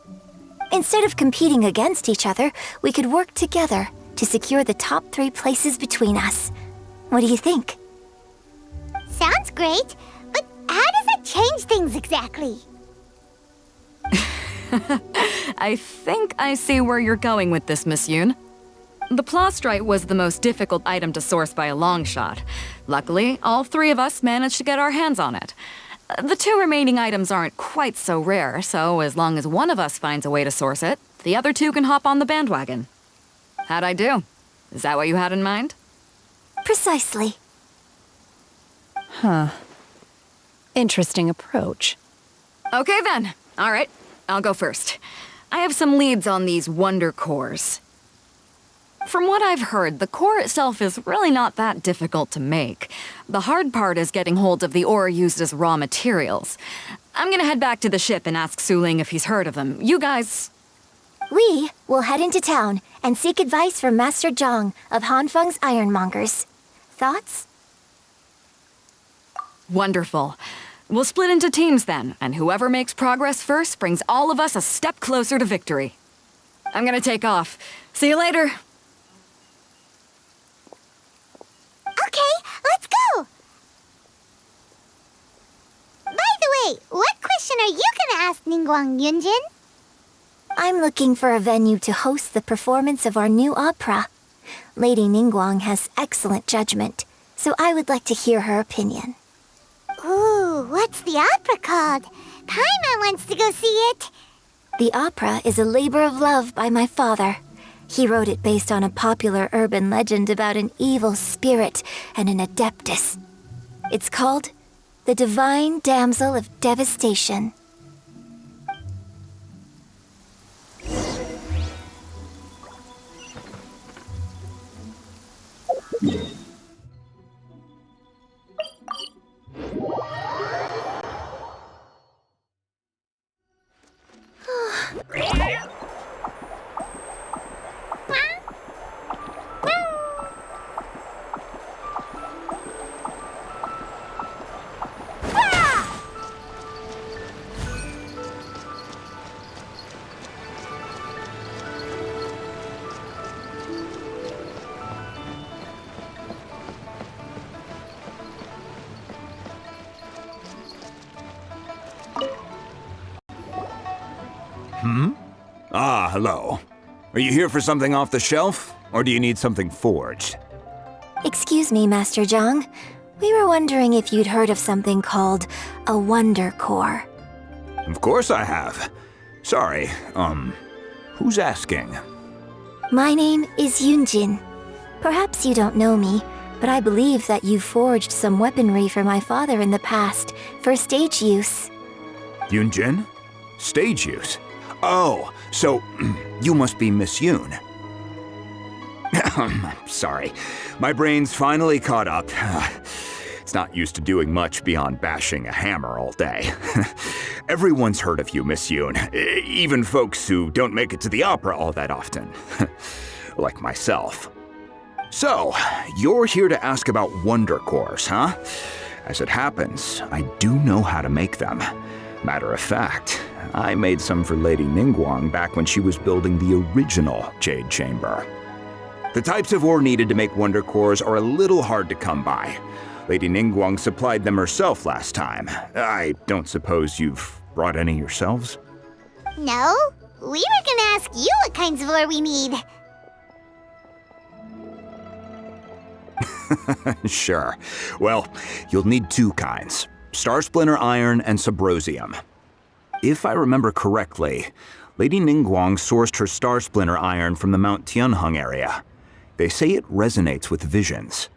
Instead of competing against each other, we could work together to secure the top 3 places between us. What do you think?
Sounds great, but how does that change things exactly?
I think I see where you're going with this, Miss Yoon. The plastrite was the most difficult item to source by a long shot. Luckily, all 3 of us managed to get our hands on it. The 2 remaining items aren't quite so rare, so as long as one of us finds a way to source it, the other 2 can hop on the bandwagon. How'd I do? Is that what you had in mind?
Precisely.
Huh. Interesting approach.
Okay then. All right, I'll go first. I have some leads on these wonder cores. From what I've heard, the core itself is really not that difficult to make. The hard part is getting hold of the ore used as raw materials. I'm gonna head back to the ship and ask Suling if he's heard of them. You guys...
We will head into town and seek advice from Master Zhang of Hanfeng's Ironmongers. Thoughts?
Wonderful. We'll split into teams then, and whoever makes progress first brings all of us a step closer to victory. I'm gonna take off. See you later.
Okay, let's go! By the way, what question are you gonna ask Ningguang Yunjin?
I'm looking for a venue to host the performance of our new opera. Lady Ningguang has excellent judgment, so I would like to hear her opinion.
Ooh, what's the opera called? Paimon wants to go see it.
The opera is a labor of love by my father. He wrote it based on a popular urban legend about an evil spirit and an adeptus. It's called The Divine Damsel of Devastation.
Ah, hello. Are you here for something off the shelf, or do you need something forged?
Excuse me, Master Zhang. We were wondering if you'd heard of something called a Wonder Core.
Of course I have. Sorry, who's asking?
My name is Yunjin. Perhaps you don't know me, but I believe that you forged some weaponry for my father in the past, for stage use.
Yunjin? Stage use? Oh, so you must be Miss Yoon. Sorry, my brain's finally caught up. It's not used to doing much beyond bashing a hammer all day. Everyone's heard of you, Miss Yoon, even folks who don't make it to the opera all that often. Like myself. So, you're here to ask about Wonder Cores, huh? As it happens, I do know how to make them. Matter of fact, I made some for Lady Ningguang back when she was building the original Jade Chamber. The types of ore needed to make Wonder Cores are a little hard to come by. Lady Ningguang supplied them herself last time. I don't suppose you've brought any yourselves?
No, we were gonna ask you what kinds of ore we need.
Sure. Well, you'll need two kinds. Star Splinter Iron and Subrosium. If I remember correctly, Lady Ningguang sourced her Star Splinter Iron from the Mount Tianheng area. They say it resonates with visions.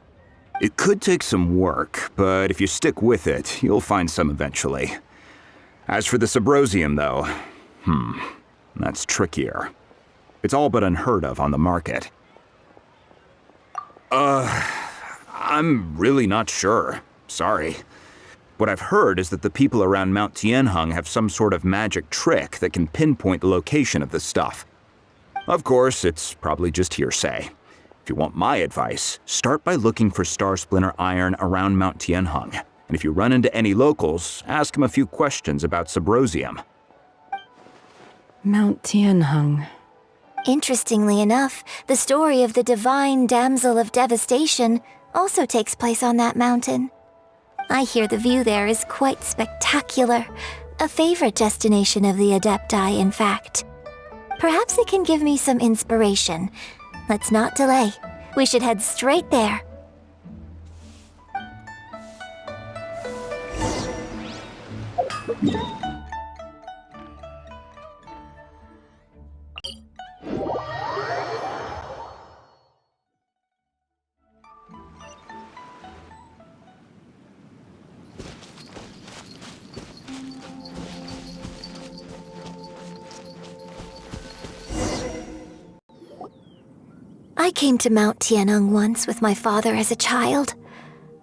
It could take some work, but if you stick with it, you'll find some eventually. As for the Subrosium, though, that's trickier. It's all but unheard of on the market. I'm really not sure. Sorry. What I've heard is that the people around Mount Tianheng have some sort of magic trick that can pinpoint the location of the stuff. Of course, it's probably just hearsay. If you want my advice, start by looking for Star Splinter Iron around Mount Tianheng. And if you run into any locals, ask them a few questions about Subrosium.
Mount Tianheng.
Interestingly enough, the story of the divine damsel of devastation also takes place on that mountain. I hear the view there is quite spectacular. A favorite destination of the Adepti, in fact. Perhaps it can give me some inspiration. Let's not delay. We should head straight there. I came to Mount Tianheng once with my father as a child.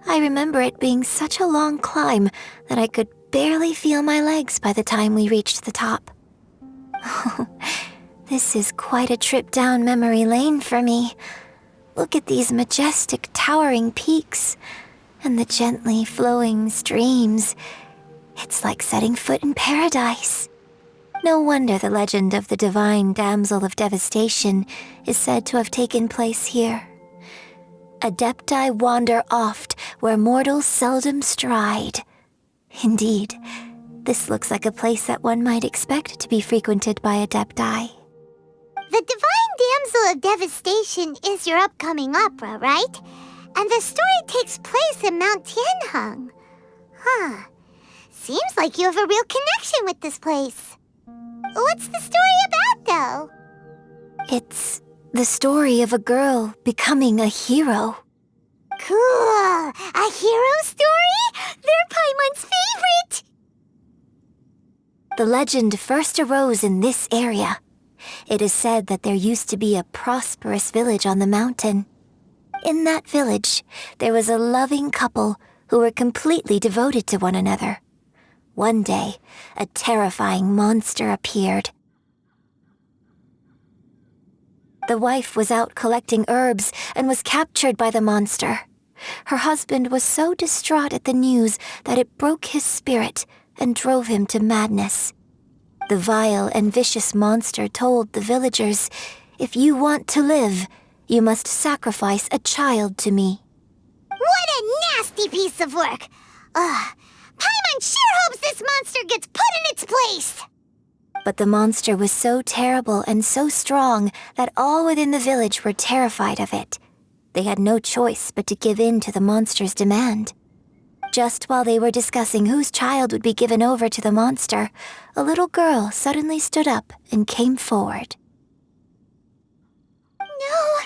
I remember it being such a long climb that I could barely feel my legs by the time we reached the top. This is quite a trip down memory lane for me. Look at these majestic, towering peaks and the gently flowing streams. It's like setting foot in paradise. No wonder the legend of the divine damsel of devastation is said to have taken place here. Adepti wander oft where mortals seldom stride. Indeed, this looks like a place that one might expect to be frequented by Adepti.
The divine damsel of devastation is your upcoming opera, right? And the story takes place in Mount Tianheng. Huh. Seems like you have a real connection with this place. What's the story about, though?
It's the story of a girl becoming a hero.
Cool! A hero story? They're Paimon's favorite!
The legend first arose in this area. It is said that there used to be a prosperous village on the mountain. In that village, there was a loving couple who were completely devoted to one another. One day, a terrifying monster appeared. The wife was out collecting herbs and was captured by the monster. Her husband was so distraught at the news that it broke his spirit and drove him to madness. The vile and vicious monster told the villagers, "If you want to live, you must sacrifice a child to me."
What a nasty piece of work! Paimon sure hopes this monster gets put in its place!
But the monster was so terrible and so strong that all within the village were terrified of it. They had no choice but to give in to the monster's demand. Just while they were discussing whose child would be given over to the monster, a little girl suddenly stood up and came forward.
No!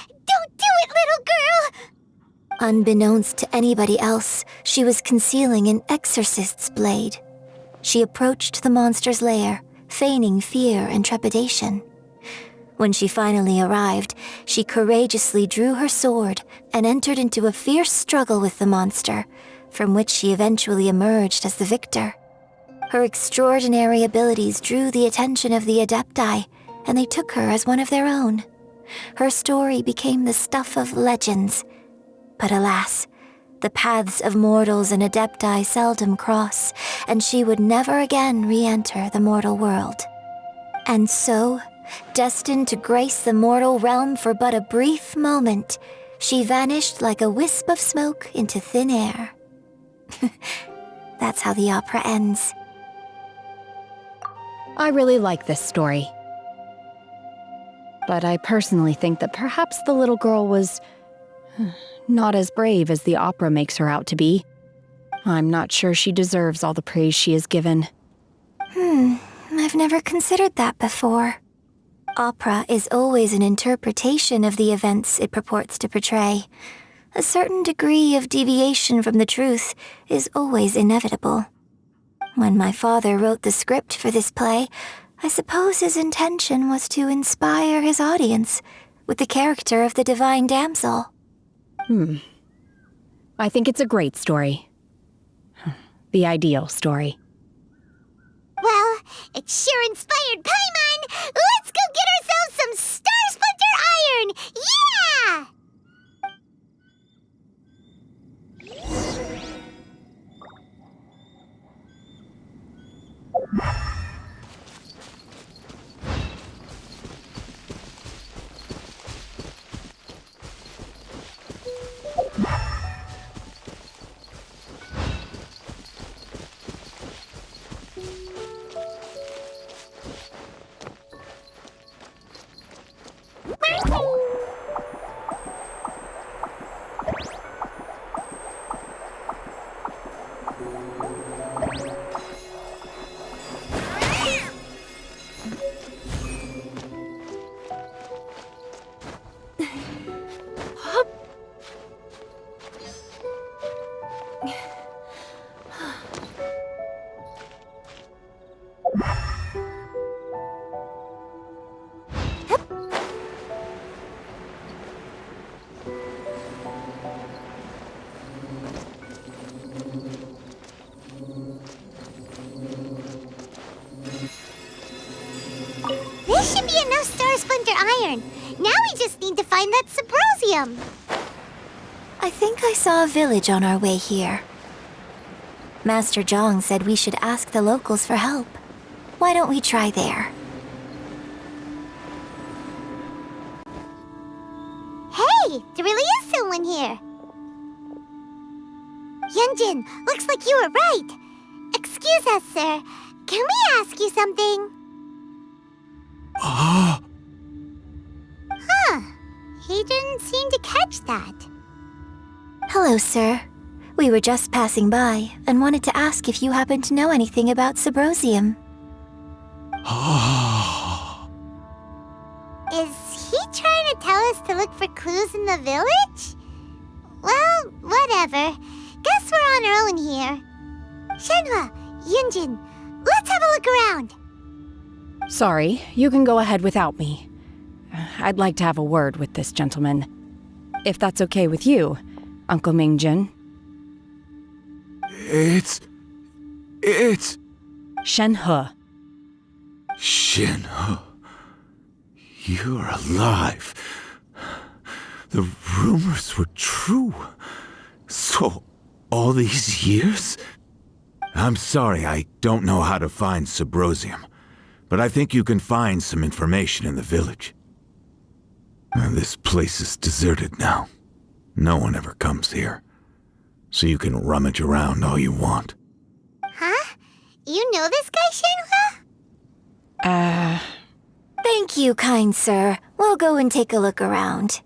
Don't do it, little girl!
Unbeknownst to anybody else, she was concealing an exorcist's blade. She approached the monster's lair, feigning fear and trepidation. When she finally arrived, she courageously drew her sword and entered into a fierce struggle with the monster, from which she eventually emerged as the victor. Her extraordinary abilities drew the attention of the Adepti, and they took her as one of their own. her story became the stuff of legends. But alas, the paths of mortals and adepti seldom cross, and she would never again re-enter the mortal world. And so, destined to grace the mortal realm for but a brief moment, she vanished like a wisp of smoke into thin air. That's how the opera ends.
I really like this story. But I personally think that perhaps the little girl was not as brave as the opera makes her out to be. I'm not sure she deserves all the praise she is given.
I've never considered that before. Opera is always an interpretation of the events it purports to portray. A certain degree of deviation from the truth is always inevitable. When my father wrote the script for this play, I suppose his intention was to inspire his audience with the character of the divine damsel.
I think it's a great story. The ideal story.
Well, it sure inspired Paimon! Let's go get ourselves some Star Splinter Iron! Yeah! This should be enough Star Splinter Iron. Now we just need to find that Subrosium.
I think I saw a village on our way here. Master Zhang said we should ask the locals for help. Why don't we try there?
Hey, there really is someone here. Yunjin, looks like you were right. Excuse us, sir. Can we ask you something? Huh. He didn't seem to catch that.
Hello, sir. We were just passing by and wanted to ask if you happen to know anything about Subrosium.
Is he trying to tell us to look for clues in the village? Well, whatever. Guess we're on our own here. Shenhe, Yunjin, let's have a look around.
Sorry, you can go ahead without me. I'd like to have a word with this gentleman. If that's okay with you, Uncle Mingjin.
It's...
Shenhe.
Shenhe. You're alive. The rumors were true. So, all these years? I'm sorry, I don't know how to find Subrosium, but I think you can find some information in the village. This place is deserted now. No one ever comes here, so you can rummage around all you want.
Huh? You know this guy, Shenhe?
Thank you, kind sir. We'll go and take a look around.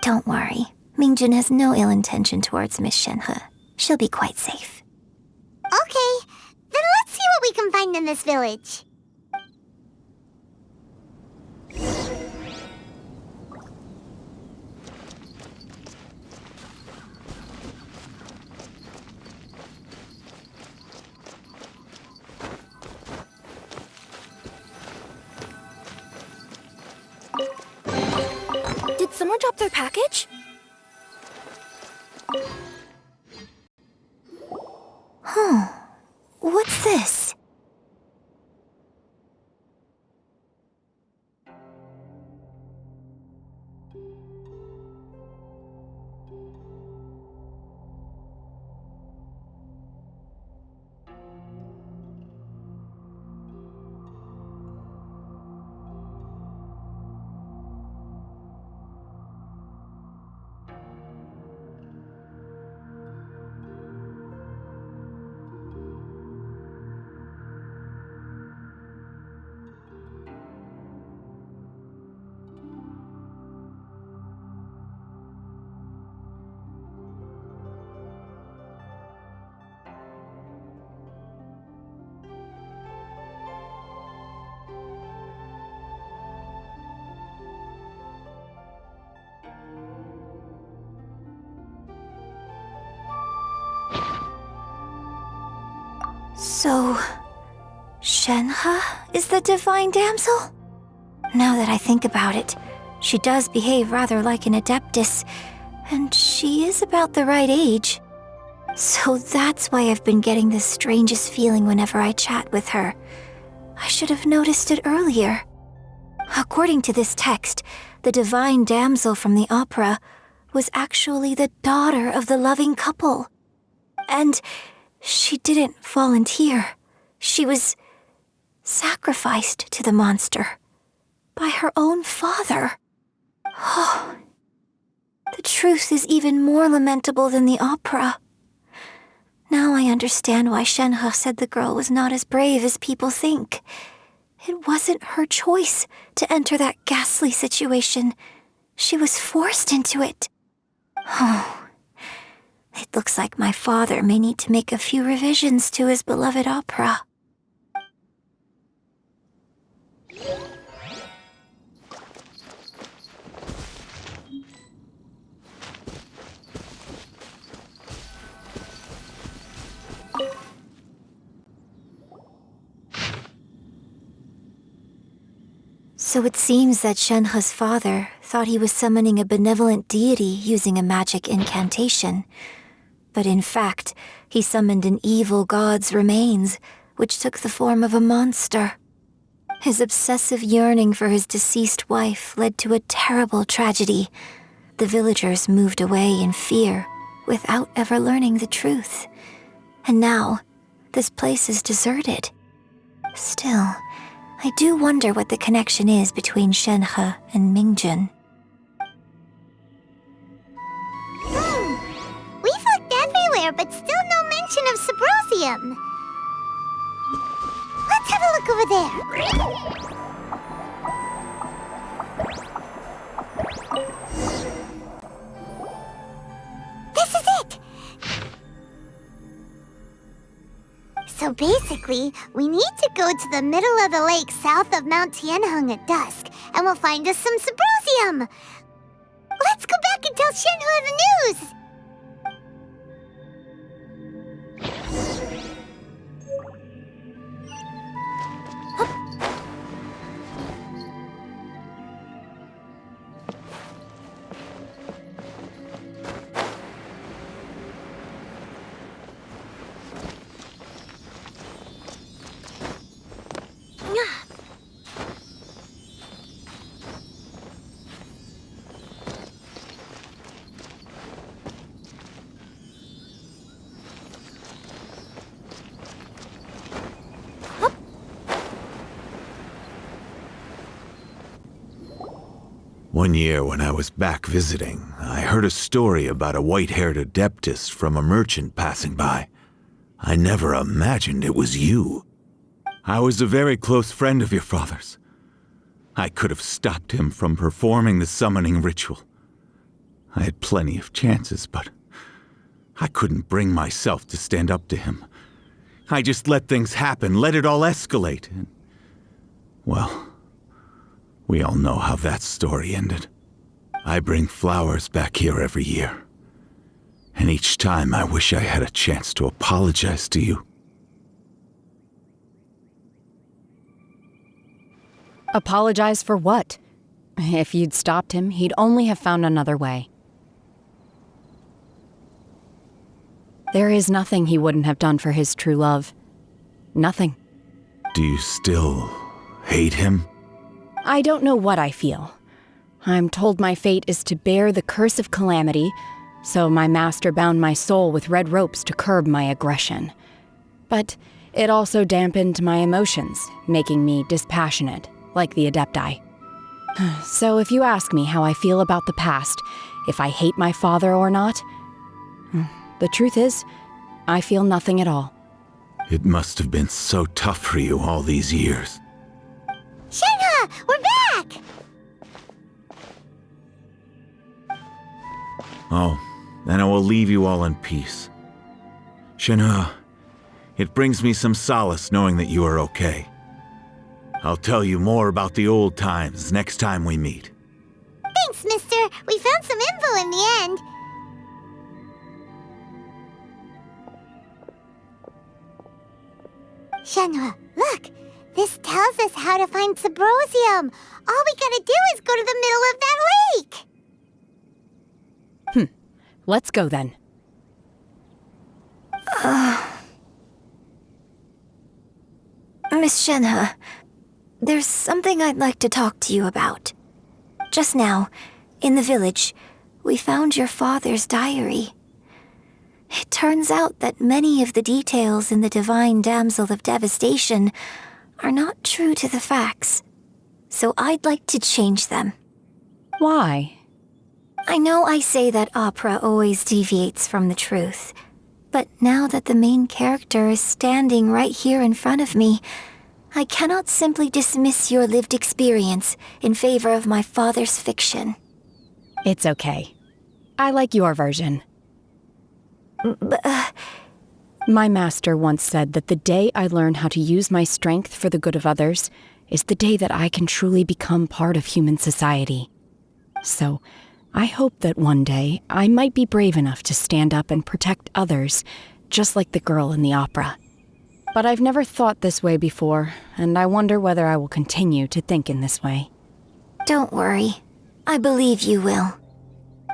Don't worry. Mingjin has no ill intention towards Miss Shenhe. She'll be quite safe.
Okay, then let's see what we can find in this village.
Did someone drop their package? What's this? So, Shenhe is the divine damsel? Now that I think about it, she does behave rather like an adeptus, and she is about the right age. So that's why I've been getting the strangest feeling whenever I chat with her. I should have noticed it earlier. According to this text, the divine damsel from the opera was actually the daughter of the loving couple. And she didn't volunteer. She was sacrificed to the monster by her own father. Oh, the truth is even more lamentable than the opera. Now I understand why Shenhe said the girl was not as brave as people think. It wasn't her choice to enter that ghastly situation. She was forced into it. Oh, it looks like my father may need to make a few revisions to his beloved opera. So it seems that Shenhe's father thought he was summoning a benevolent deity using a magic incantation. But in fact, he summoned an evil god's remains, which took the form of a monster. His obsessive yearning for his deceased wife led to a terrible tragedy. The villagers moved away in fear, without ever learning the truth. And now, this place is deserted. Still, I do wonder what the connection is between Shenhe and Mingjun.
We've looked everywhere, but still no mention of Sabrosium. Let's have a look over there. This is it! So basically, we need to go to the middle of the lake south of Mount Tianheng at dusk, and we'll find us some Sabrosium! Let's go back and tell Shenhe the news!
One year when I was back visiting, I heard a story about a white-haired adeptus from a merchant passing by. I never imagined it was you. I was a very close friend of your father's. I could have stopped him from performing the summoning ritual. I had plenty of chances, but I couldn't bring myself to stand up to him. I just let things happen, let it all escalate. And, well, we all know how that story ended. I bring flowers back here every year. And each time I wish I had a chance to apologize to you.
Apologize for what? If you'd stopped him, he'd only have found another way. There is nothing he wouldn't have done for his true love. Nothing.
Do you still hate him?
I don't know what I feel. I'm told my fate is to bear the curse of calamity, so my master bound my soul with red ropes to curb my aggression. But it also dampened my emotions, making me dispassionate, like the Adepti. So if you ask me how I feel about the past, if I hate my father or not, the truth is, I feel nothing at all.
It must have been so tough for you all these years.
Shenhe, we're back!
Oh, then I will leave you all in peace. Shenhe, it brings me some solace knowing that you are okay. I'll tell you more about the old times next time we meet.
Thanks, mister. We found some info in the end. Shenhe, look! This tells us how to find Subrosium. All we gotta do is go to the middle of that lake!
Let's go then.
Miss Shenhe, there's something I'd like to talk to you about. Just now, in the village, we found your father's diary. It turns out that many of the details in the Divine Damsel of Devastation are not true to the facts, so I'd like to change them.
Why?
I know I say that opera always deviates from the truth, but now that the main character is standing right here in front of me, I cannot simply dismiss your lived experience in favor of my father's fiction.
It's okay. I like your version. My master once said that the day I learn how to use my strength for the good of others is the day that I can truly become part of human society. So, I hope that one day I might be brave enough to stand up and protect others, just like the girl in the opera. But I've never thought this way before, and I wonder whether I will continue to think in this way.
Don't worry. I believe you will.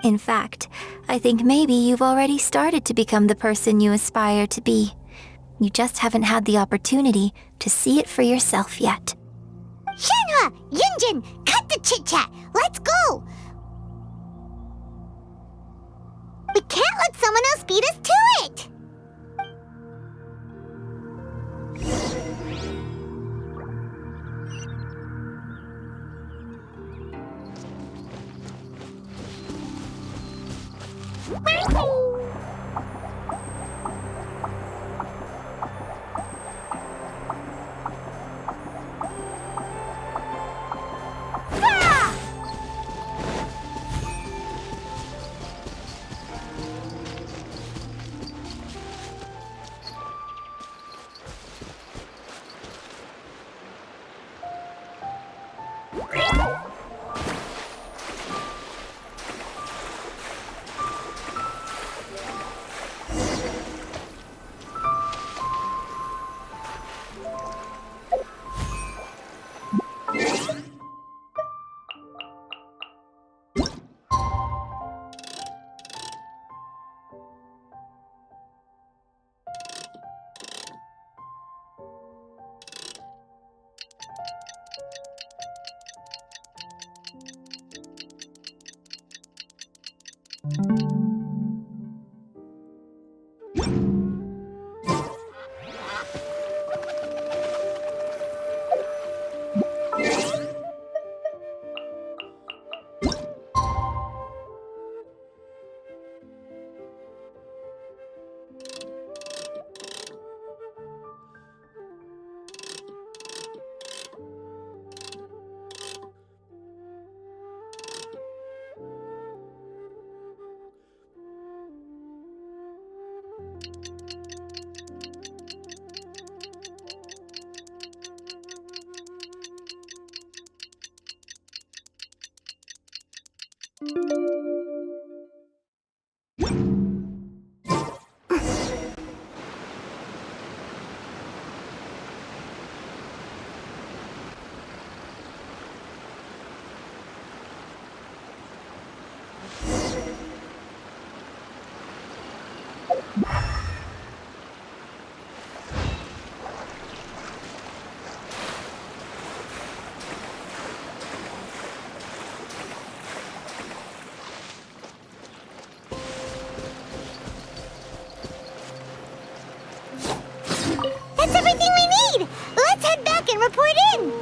In fact, I think maybe you've already started to become the person you aspire to be. You just haven't had the opportunity to see it for yourself yet.
Shenhe! Yunjin! Cut the chit-chat! Let's go! We can't let someone else beat us to it! That's everything we need! Let's head back and report in!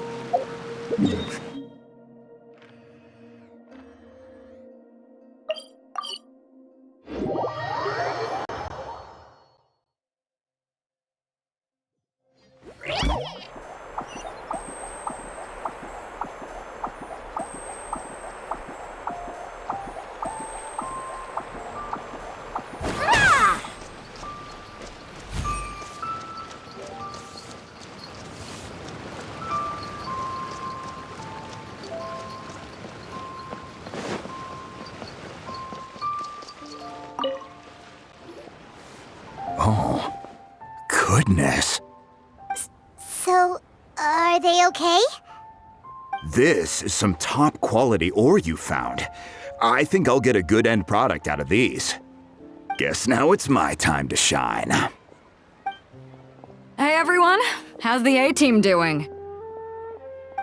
Oh, goodness.
So, are they okay?
This is some top quality ore you found. I think I'll get a good end product out of these. Guess now it's my time to shine.
Hey everyone, how's the A-team doing?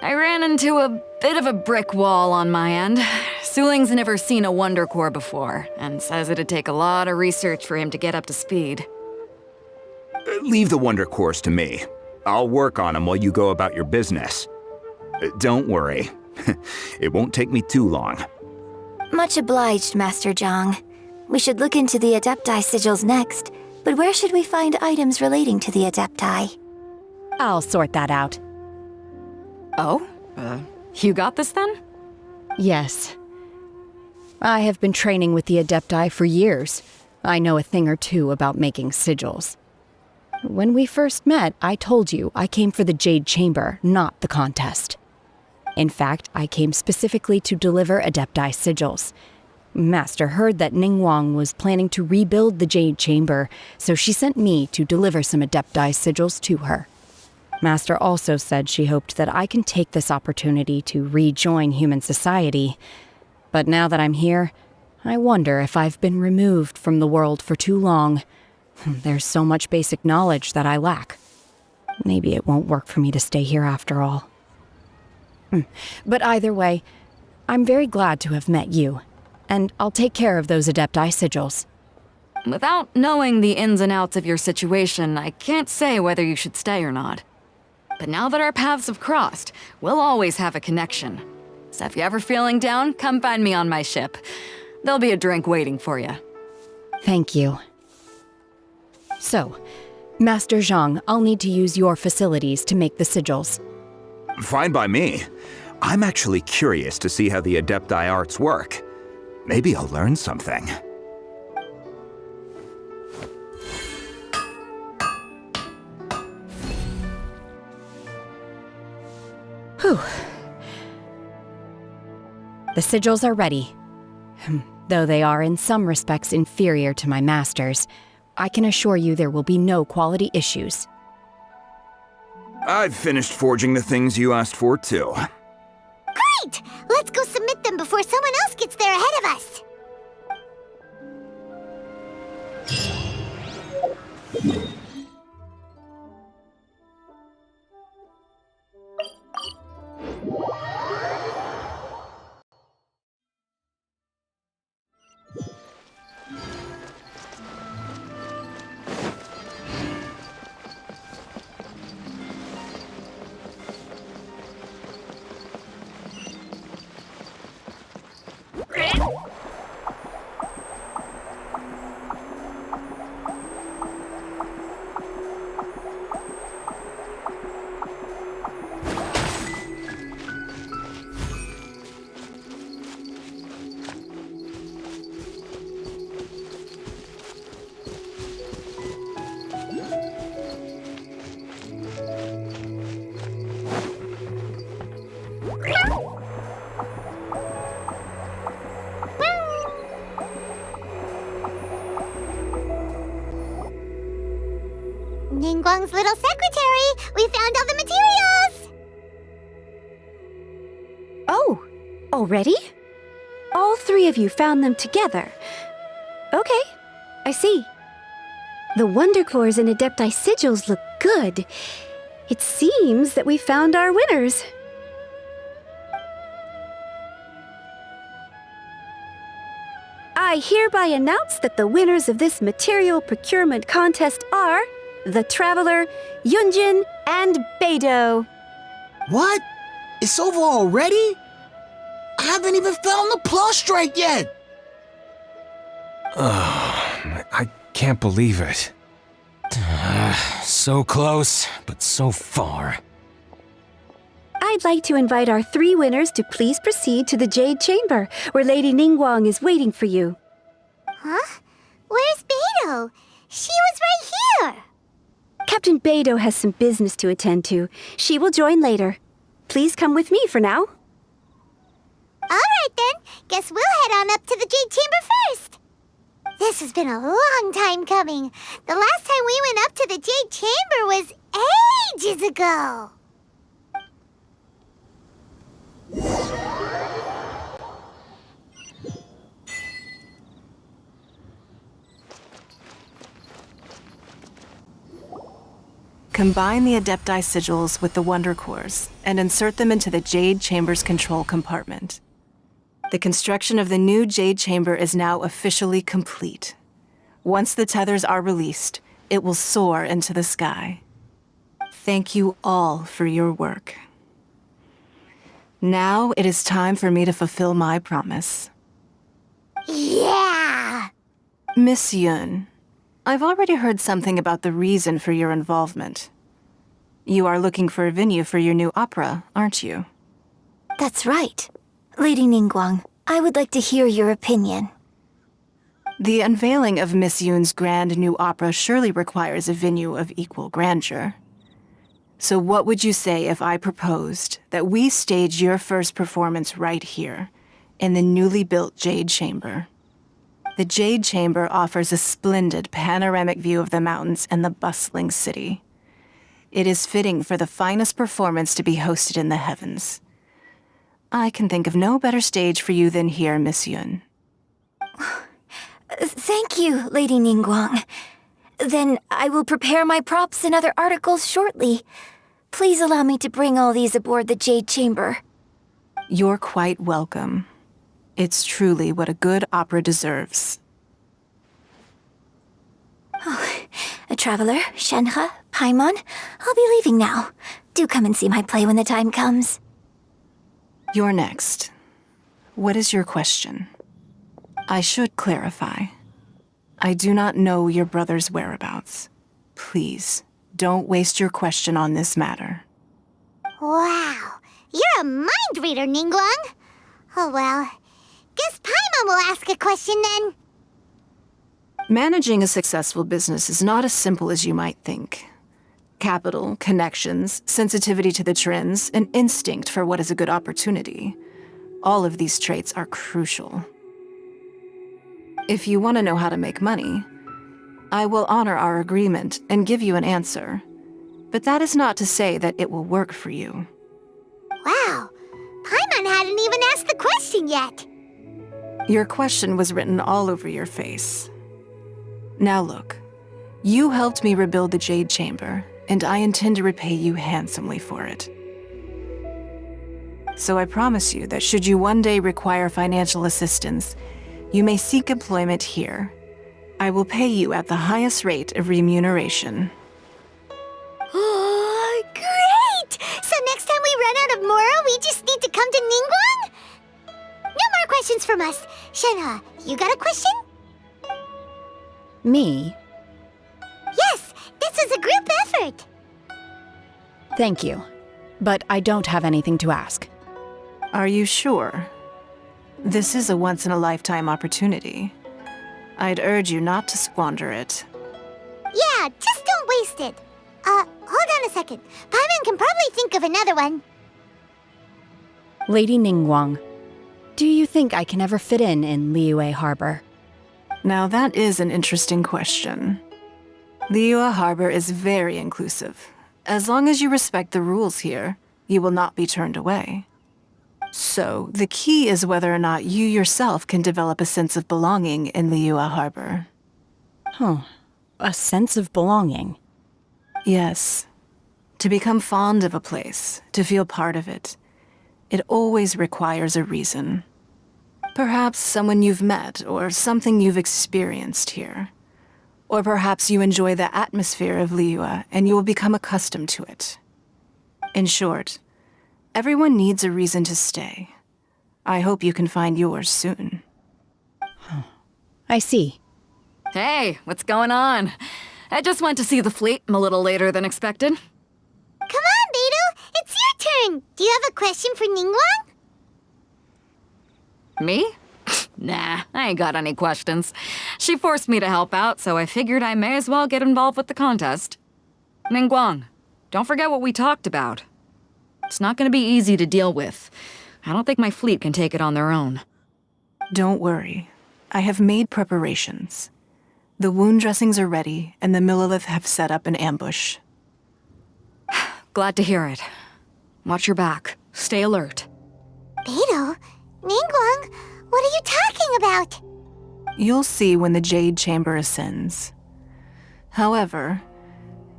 I ran into a bit of a brick wall on my end. Suling's never seen a Wonder Core before, and says it'd take a lot of research for him to get up to speed.
Leave the Wonder Cores to me. I'll work on them while you go about your business. Don't worry. It won't take me too long.
Much obliged, Master Zhang. We should look into the Adepti sigils next, but where should we find items relating to the Adepti?
I'll sort that out.
Oh? You got this then?
Yes. I have been training with the Adepti for years. I know a thing or two about making sigils. When we first met, I told you I came for the Jade Chamber, not the contest. In fact, I came specifically to deliver Adepti sigils. Master heard that Ningguang was planning to rebuild the Jade Chamber, so she sent me to deliver some Adepti sigils to her. Master also said she hoped that I can take this opportunity to rejoin human society. But now that I'm here, I wonder if I've been removed from the world for too long. There's so much basic knowledge that I lack. Maybe it won't work for me to stay here after all. But either way, I'm very glad to have met you, and I'll take care of those Adepti sigils.
Without knowing the ins and outs of your situation, I can't say whether you should stay or not. But now that our paths have crossed, we'll always have a connection. So if you're ever feeling down, come find me on my ship. There'll be a drink waiting for you.
Thank you. So, Master Zhang, I'll need to use your facilities to make the sigils.
Fine by me. I'm actually curious to see how the Adepti arts work. Maybe I'll learn something.
Whew. The sigils are ready. Though they are in some respects inferior to my master's, I can assure you there will be no quality issues.
I've finished forging the things you asked for, too.
Great! Let's go submit them before someone else gets there ahead of us. Ningguang's little secretary! We found all the materials!
Oh, already? All three of you found them together. Okay, I see. The Wonder Cores and Adepti sigils look good. It seems that we found our winners. I hereby announce that the winners of this material procurement contest are the Traveler, Yunjin, and Beidou.
What? It's over already? I haven't even found the plustrate yet!
I can't believe it. So close, but so far.
I'd like to invite our three winners to please proceed to the Jade Chamber, where Lady Ningguang is waiting for you.
Huh? Where's Beidou? She was right here!
Captain Beidou has some business to attend to. She will join later. Please come with me for now.
Alright then, guess we'll head on up to the Jade Chamber first. This has been a long time coming. The last time we went up to the Jade Chamber was ages ago.
Combine the Adepti sigils with the Wonder Cores and insert them into the Jade Chamber's control compartment. The construction of the new Jade Chamber is now officially complete. Once the tethers are released, it will soar into the sky. Thank you all for your work. Now it is time for me to fulfill my promise.
Yeah!
Miss Yun, I've already heard something about the reason for your involvement. You are looking for a venue for your new opera, aren't you?
That's right. Lady Ningguang, I would like to hear your opinion.
The unveiling of Miss Yun's grand new opera surely requires a venue of equal grandeur. So what would you say if I proposed that we stage your first performance right here, in the newly built Jade Chamber? The Jade Chamber offers a splendid panoramic view of the mountains and the bustling city. It is fitting for the finest performance to be hosted in the heavens. I can think of no better stage for you than here, Miss Yun.
Thank you, Lady Ningguang. Then I will prepare my props and other articles shortly. Please allow me to bring all these aboard the Jade Chamber.
You're quite welcome. It's truly what a good opera deserves.
A traveler, Shenhe, Paimon, I'll be leaving now. Do come and see my play when the time comes.
You're next. What is your question? I should clarify. I do not know your brother's whereabouts. Please, don't waste your question on this matter.
Wow, you're a mind reader, Ningguang. Oh well, guess Paimon will ask a question then.
Managing a successful business is not as simple as you might think. Capital, connections, sensitivity to the trends, and instinct for what is a good opportunity. All of these traits are crucial. If you want to know how to make money, I will honor our agreement and give you an answer. But that is not to say that it will work for you.
Wow, Paimon hadn't even asked the question yet.
Your question was written all over your face. Now look, you helped me rebuild the Jade Chamber, and I intend to repay you handsomely for it. So I promise you that should you one day require financial assistance, you may seek employment here. I will pay you at the highest rate of remuneration.
Oh, great! So next time we run out of Moro, we just need to come to Ningguang? No more questions from us. Shenhe, you got a question?
Me?
Yes, this is a group effort.
Thank you. But I don't have anything to ask.
Are you sure? This is a once-in-a-lifetime opportunity. I'd urge you not to squander it.
Yeah, just don't waste it. Hold on a second. Paimon can probably think of another one.
Lady Ningguang, do you think I can ever fit in Liyue Harbor?
Now that is an interesting question. Liyue Harbor is very inclusive. As long as you respect the rules here, you will not be turned away. So, the key is whether or not you yourself can develop a sense of belonging in Liyue Harbor.
Huh. A sense of belonging?
Yes. To become fond of a place, to feel part of it, it always requires a reason. Perhaps someone you've met or something you've experienced here. Or perhaps you enjoy the atmosphere of Liyue and you will become accustomed to it. In short, everyone needs a reason to stay. I hope you can find yours soon.
I see.
Hey, what's going on? I just went to see the fleet. I'm a little later than expected.
Come on, Beidou! It's your turn! Do you have a question for Ningguang?
Me? Nah, I ain't got any questions. She forced me to help out, so I figured I may as well get involved with the contest. Ningguang, don't forget what we talked about. It's not gonna be easy to deal with. I don't think my fleet can take it on their own.
Don't worry. I have made preparations. The wound dressings are ready, and the Millelith have set up an ambush.
Glad to hear it. Watch your back. Stay alert.
Beidou? Ningguang? What are you talking about?
You'll see when the Jade Chamber ascends. However,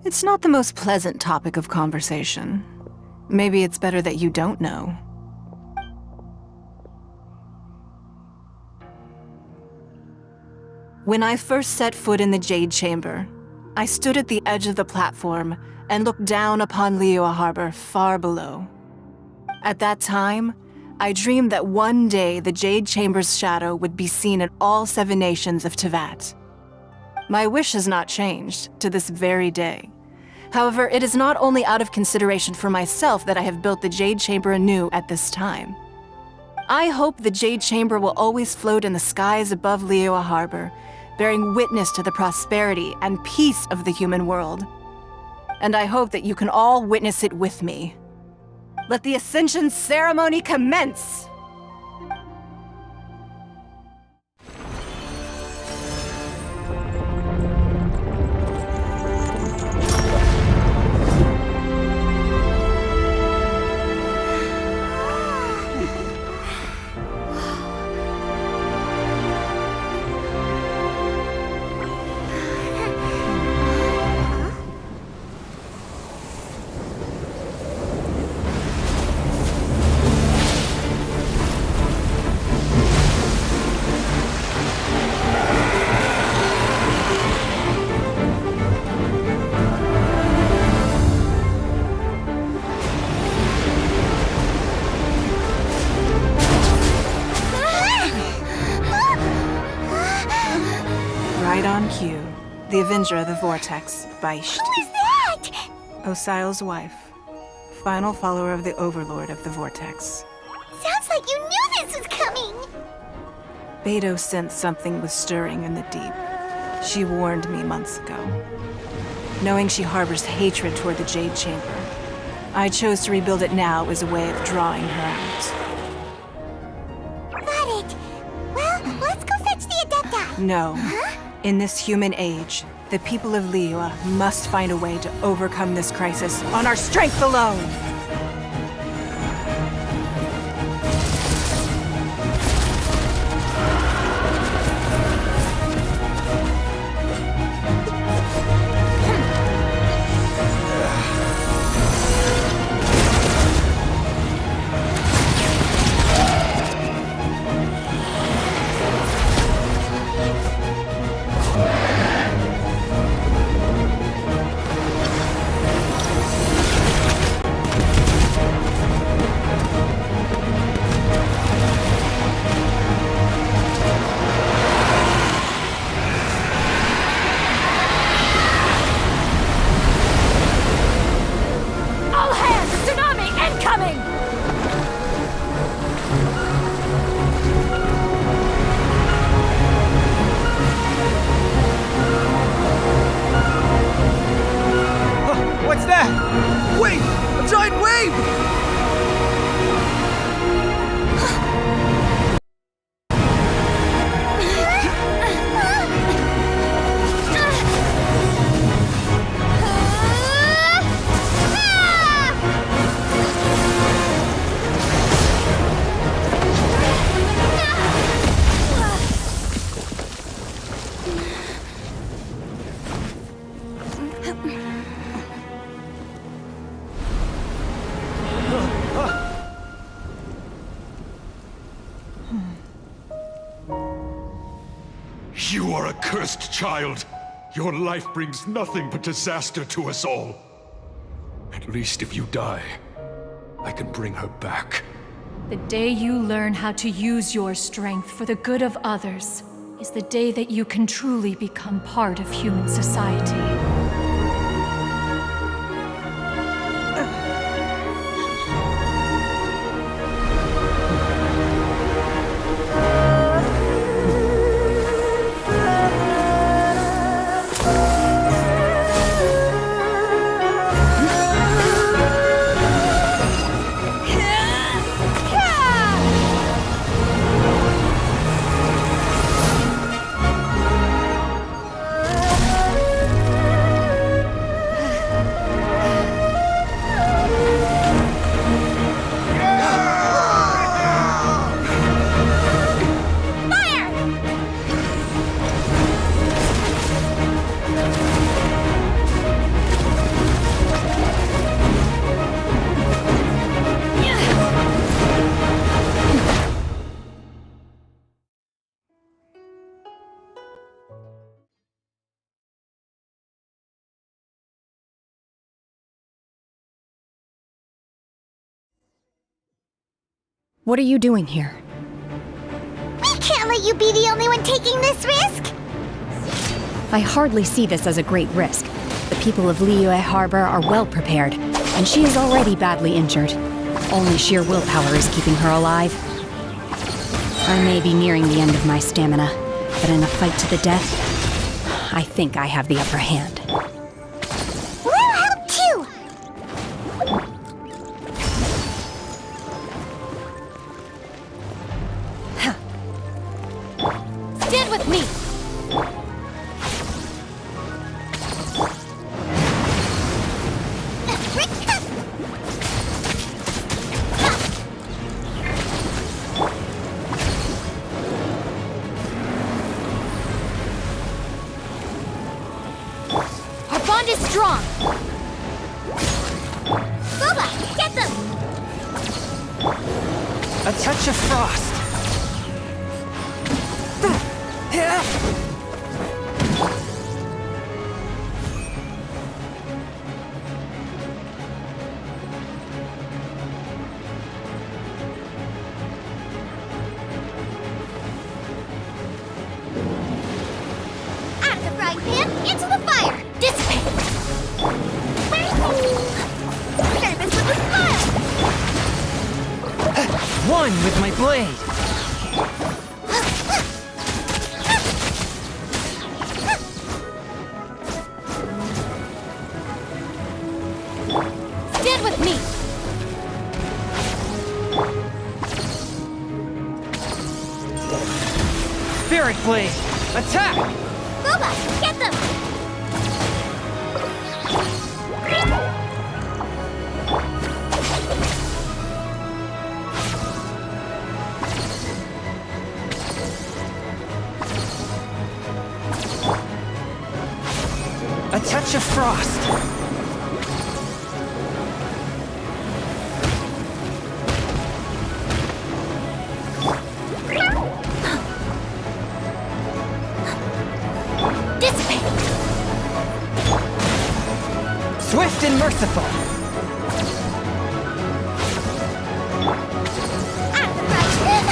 it's not the most pleasant topic of conversation. Maybe it's better that you don't know. When I first set foot in the Jade Chamber, I stood at the edge of the platform and looked down upon Liyue Harbor far below. At that time, I dreamed that one day the Jade Chamber's shadow would be seen in all 7 nations of Teyvat. My wish has not changed to this very day. However, it is not only out of consideration for myself that I have built the Jade Chamber anew at this time. I hope the Jade Chamber will always float in the skies above Liyue Harbor, bearing witness to the prosperity and peace of the human world. And I hope that you can all witness it with me. Let the Ascension ceremony commence! Right on cue. The Avenger of the Vortex, Beisht.
Who is that?
Osial's wife. Final follower of the Overlord of the Vortex.
Sounds like you knew this was coming.
Beidou sensed something was stirring in the deep. She warned me months ago. Knowing she harbors hatred toward the Jade Chamber, I chose to rebuild it now as a way of drawing her out.
Got it. Well, let's go fetch the Adepta.
No.
Huh?
In this human age, the people of Liyue must find a way to overcome this crisis on our strength alone!
What's that? Wait! A giant wave!
You are a cursed child. Your life brings nothing but disaster to us all. At least if you die, I can bring her back.
The day you learn how to use your strength for the good of others is the day that you can truly become part of human society.
What are you doing here?
We can't let you be the only one taking this risk!
I hardly see this as a great risk. The people of Liyue Harbor are well prepared, and she is already badly injured. Only sheer willpower is keeping her alive. I may be nearing the end of my stamina, but in a fight to the death, I think I have the upper hand.
We'll help too!
Stand with me! Our bond is strong! Boba, get them!
A touch of frost.
Out of the frying pan, into the fire!
Dissipate!
Service with a smile!
One with my blade.
Stand with me!
Spirit blade. Attack!
Boba, get them!
A touch of frost.
Dissipate!
Swift and merciful.
Out of the frying pan!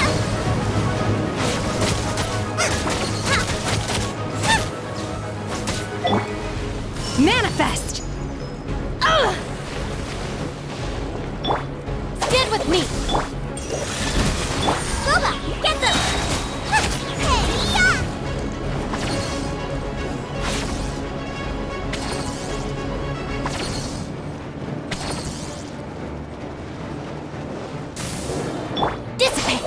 Manifest!
Stand with me!
Boba, get them! Hey-ya!
Dissipate!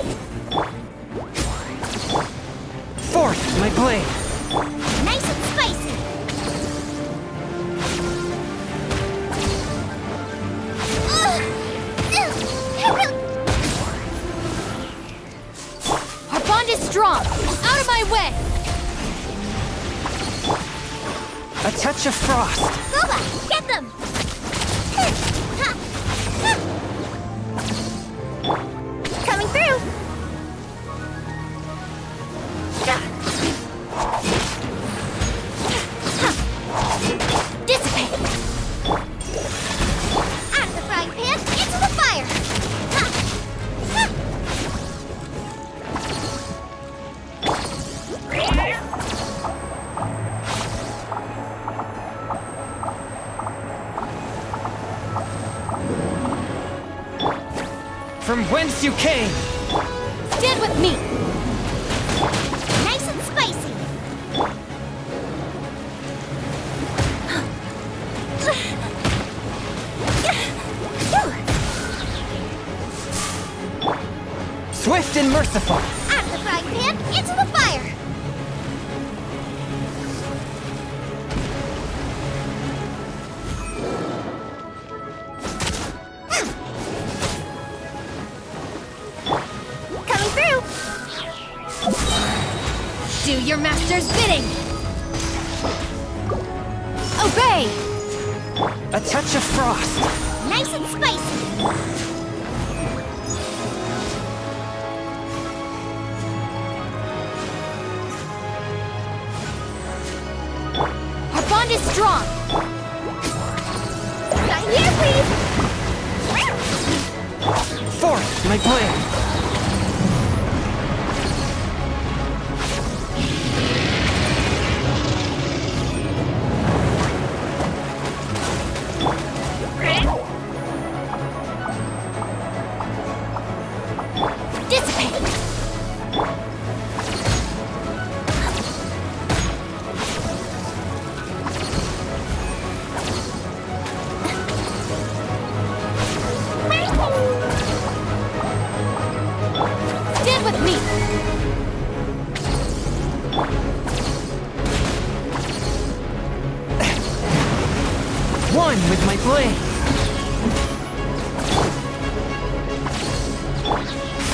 Forth my blade.
Nice and spicy!
Our bond is strong! Out of my way!
A touch of frost.
Boba, get them! Coming through!
Dissipate!
Out of the frying pan, into the fire!
From whence you came.
Stand with me!
Nice and spicy!
Swift and merciful.
Out of the frying pan, into the fire! Coming through!
Do your master's bidding! Obey!
A touch of frost.
Nice and spicy!
Our bond is strong!
Not here, please!
Forth my blade.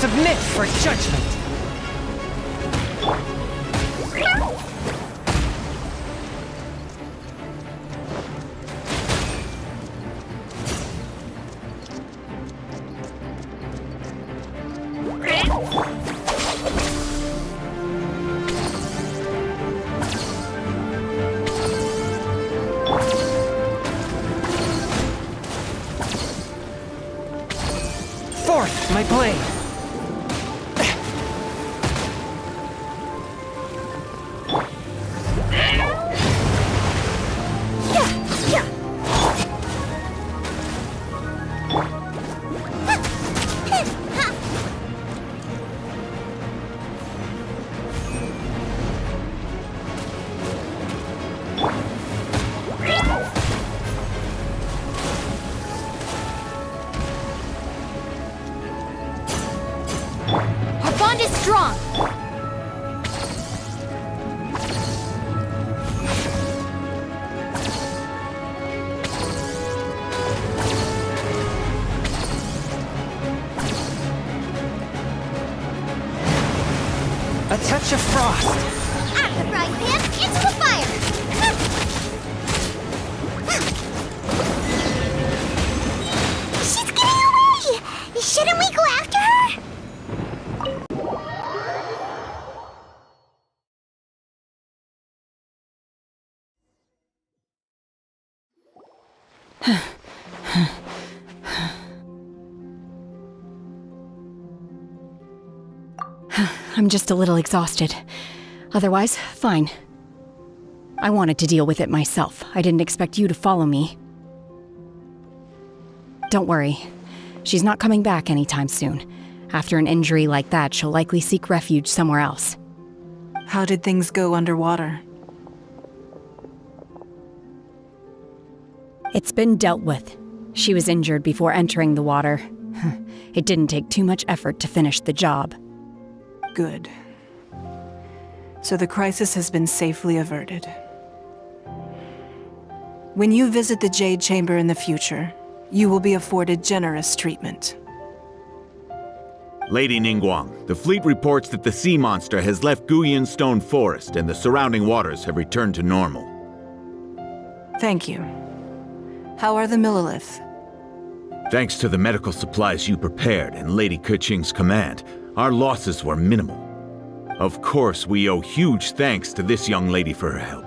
submit for judgment. Forth, my blade!
Our bond is strong.
A touch of frost.
Out of the frying pan, into the fire. She's getting away! Shouldn't we go after her?
I'm just a little exhausted. Otherwise, fine. I wanted to deal with it myself. I didn't expect you to follow me. Don't worry. She's not coming back anytime soon. After an injury like that, she'll likely seek refuge somewhere else.
How did things go underwater?
It's been dealt with. She was injured before entering the water. It didn't take too much effort to finish the job.
Good. So the crisis has been safely averted. When you visit the Jade Chamber in the future, you will be afforded generous treatment.
Lady Ningguang, the fleet reports that the sea monster has left Guyan Stone Forest and the surrounding waters have returned to normal.
Thank you. How are the Millilith?
Thanks to the medical supplies you prepared and Lady Keqing's command, our losses were minimal. Of course, we owe huge thanks to this young lady for her help.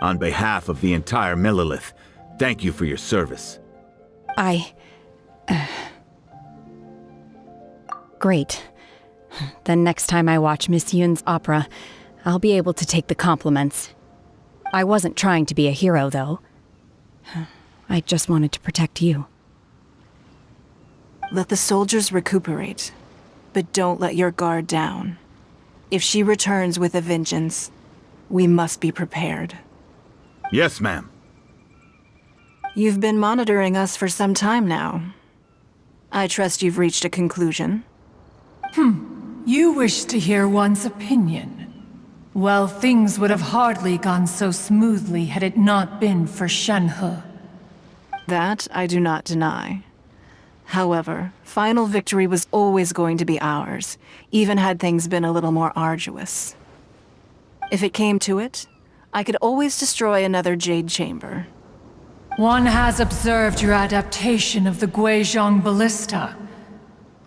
On behalf of the entire Millilith, thank you for your service.
Great. Then next time I watch Miss Yun's opera, I'll be able to take the compliments. I wasn't trying to be a hero, though. I just wanted to protect you.
Let the soldiers recuperate, but don't let your guard down. If she returns with a vengeance, we must be prepared.
Yes, ma'am.
You've been monitoring us for some time now. I trust you've reached a conclusion.
You wish to hear one's opinion. Well, things would have hardly gone so smoothly had it not been for Shenhe.
That I do not deny. However, final victory was always going to be ours, even had things been a little more arduous. If it came to it, I could always destroy another Jade Chamber.
One has observed your adaptation of the Guizhong ballista,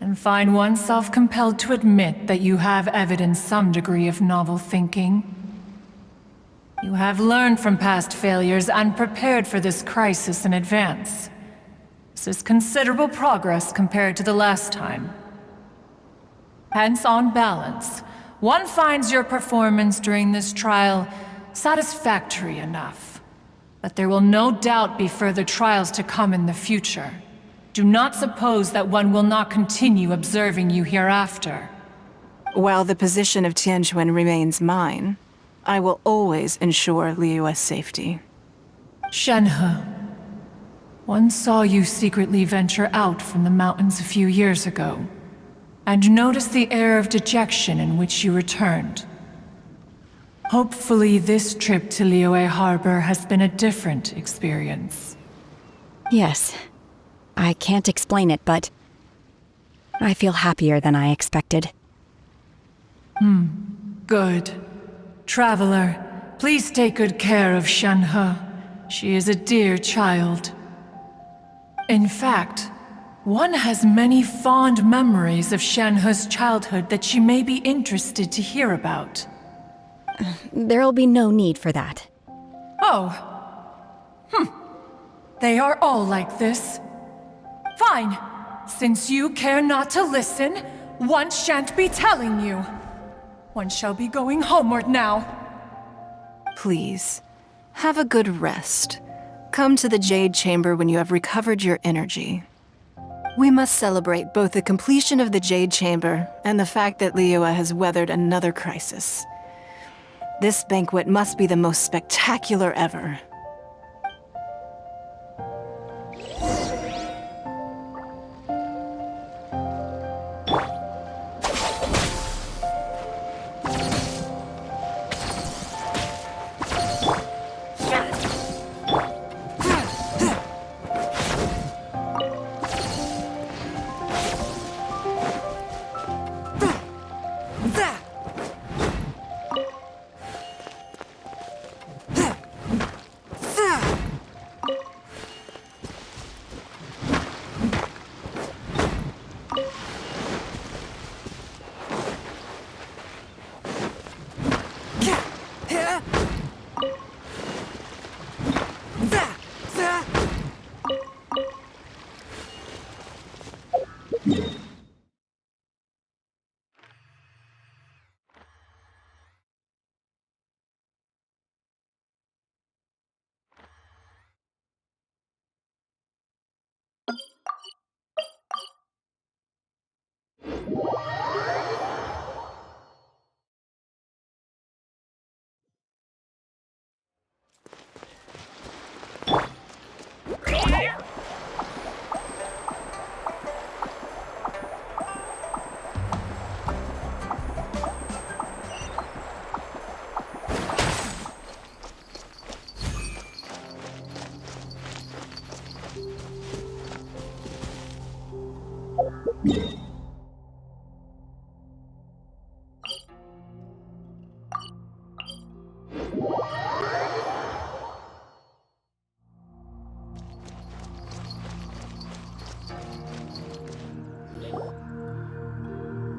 and find oneself compelled to admit that you have evidenced some degree of novel thinking. You have learned from past failures and prepared for this crisis in advance. This is considerable progress compared to the last time. Hence, on balance, one finds your performance during this trial satisfactory enough. But there will no doubt be further trials to come in the future. Do not suppose that one will not continue observing you hereafter.
While the position of Tianquan remains mine, I will always ensure Liyue's safety.
Shenhe, one saw you secretly venture out from the mountains a few years ago, and noticed the air of dejection in which you returned. Hopefully this trip to Liyue Harbor has been a different experience.
Yes. I can't explain it, but I feel happier than I expected.
Good. Traveler, please take good care of Shenhe. She is a dear child. In fact, one has many fond memories of Shenhe's childhood that she may be interested to hear about.
There'll be no need for that.
Oh. They are all like this. Fine. Since you care not to listen, one shan't be telling you. One shall be going homeward now.
Please, have a good rest. Come to the Jade Chamber when you have recovered your energy. We must celebrate both the completion of the Jade Chamber and the fact that Liyue has weathered another crisis. This banquet must be the most spectacular ever.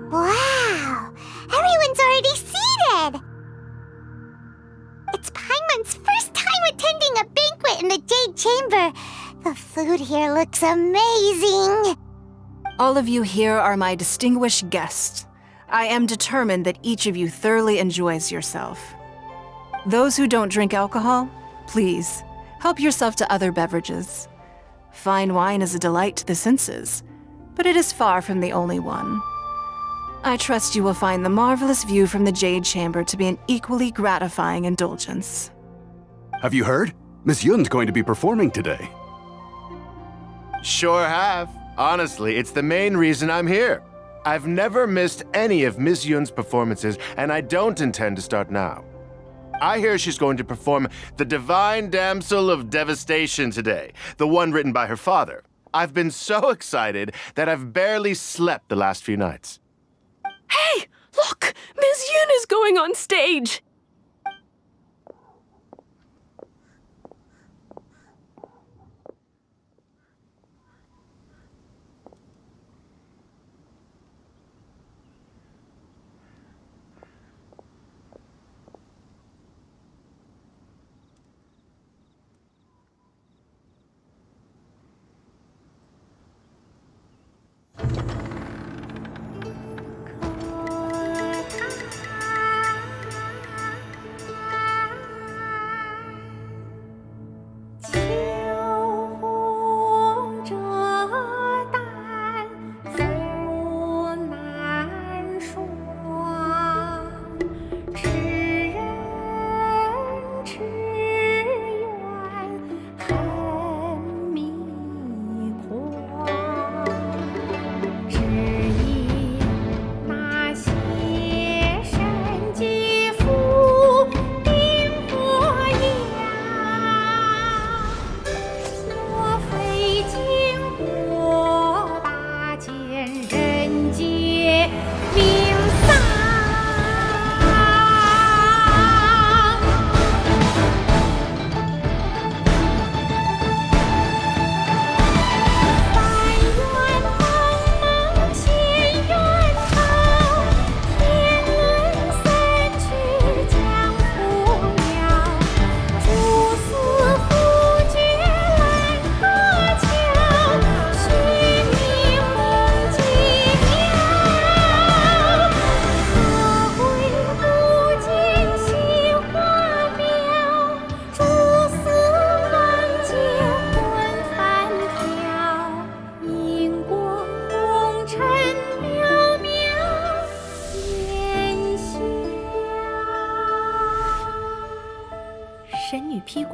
Wow! Everyone's already seated! It's Paimon's first time attending a banquet in the Jade Chamber. The food here looks amazing.
All of you here are my distinguished guests. I am determined that each of you thoroughly enjoys yourself. Those who don't drink alcohol, please, help yourself to other beverages. Fine wine is a delight to the senses, but it is far from the only one. I trust you will find the marvelous view from the Jade Chamber to be an equally gratifying indulgence.
Have you heard? Miss Yun's going to be performing today.
Sure have. Honestly, it's the main reason I'm here. I've never missed any of Miss Yun's performances, and I don't intend to start now. I hear she's going to perform The Divine Damsel of Devastation today, the one written by her father. I've been so excited that I've barely slept the last few nights.
Hey, look! Miss Yun is going on stage!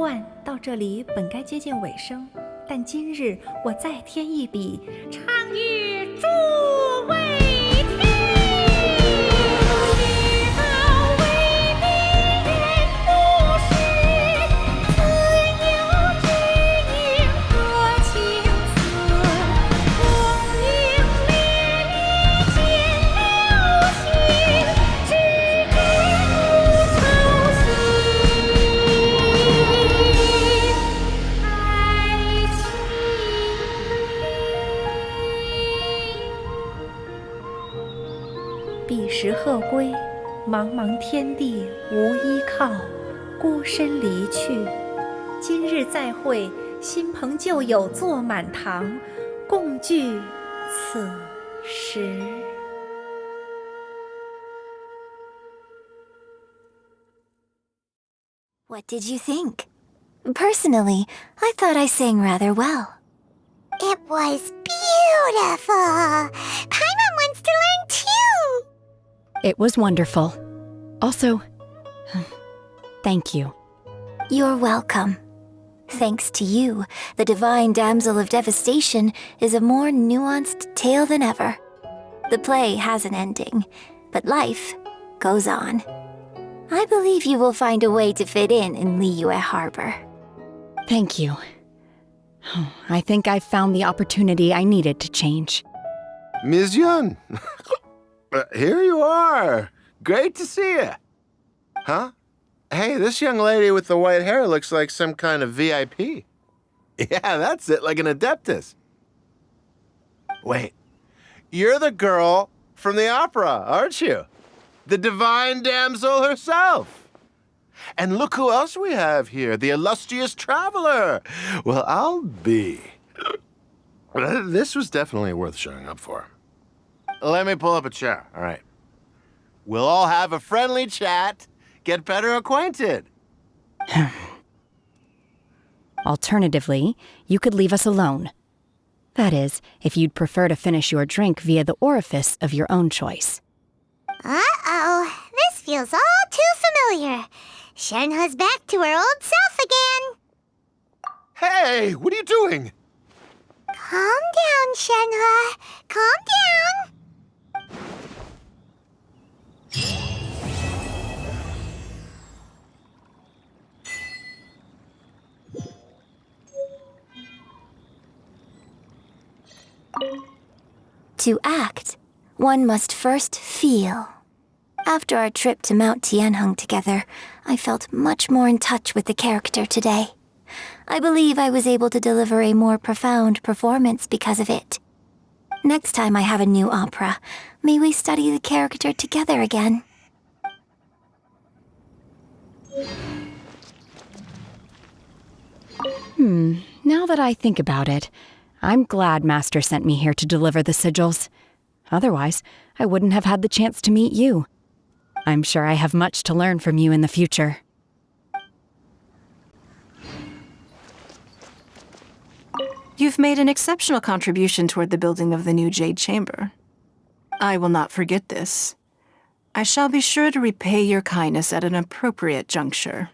换到这里本该接近尾声，但今日我再添一笔，唱与诸位听。彼时鹤归，茫茫天地无依靠，孤身离去。今日再会，新朋旧友坐满堂，共聚此时。
What did you think? Personally, I thought I sang rather well.
It was beautiful. Paimon wants to learn too.
It was wonderful. Also, thank you.
You're welcome. Thanks to you, the Divine Damsel of Devastation is a more nuanced tale than ever. The play has an ending, but life goes on. I believe you will find a way to fit in Liyue Harbor.
Thank you. I think I've found the opportunity I needed to change.
Ms. Yun, here you are. Great to see you. Huh? Hey, this young lady with the white hair looks like some kind of VIP. Yeah, that's it, like an Adeptus. Wait, you're the girl from the opera, aren't you? The Divine Damsel herself. And look who else we have here, the illustrious traveler. Well, I'll be. This was definitely worth showing up for. Let me pull up a chair, all right. We'll all have a friendly chat, get better acquainted.
Alternatively, you could leave us alone. That is, if you'd prefer to finish your drink via the orifice of your own choice.
Uh-oh, this feels all too familiar. Shenhe's back to her old self again.
Hey, what are you doing?
Calm down, Shenhe. Calm down.
To act, one must first feel. After our trip to Mount Tianheng together, I felt much more in touch with the character today. I believe I was able to deliver a more profound performance because of it. Next time I have a new opera, may we study the character together again.
Now that I think about it, I'm glad Master sent me here to deliver the sigils. Otherwise, I wouldn't have had the chance to meet you. I'm sure I have much to learn from you in the future.
You've made an exceptional contribution toward the building of the new Jade Chamber. I will not forget this. I shall be sure to repay your kindness at an appropriate juncture.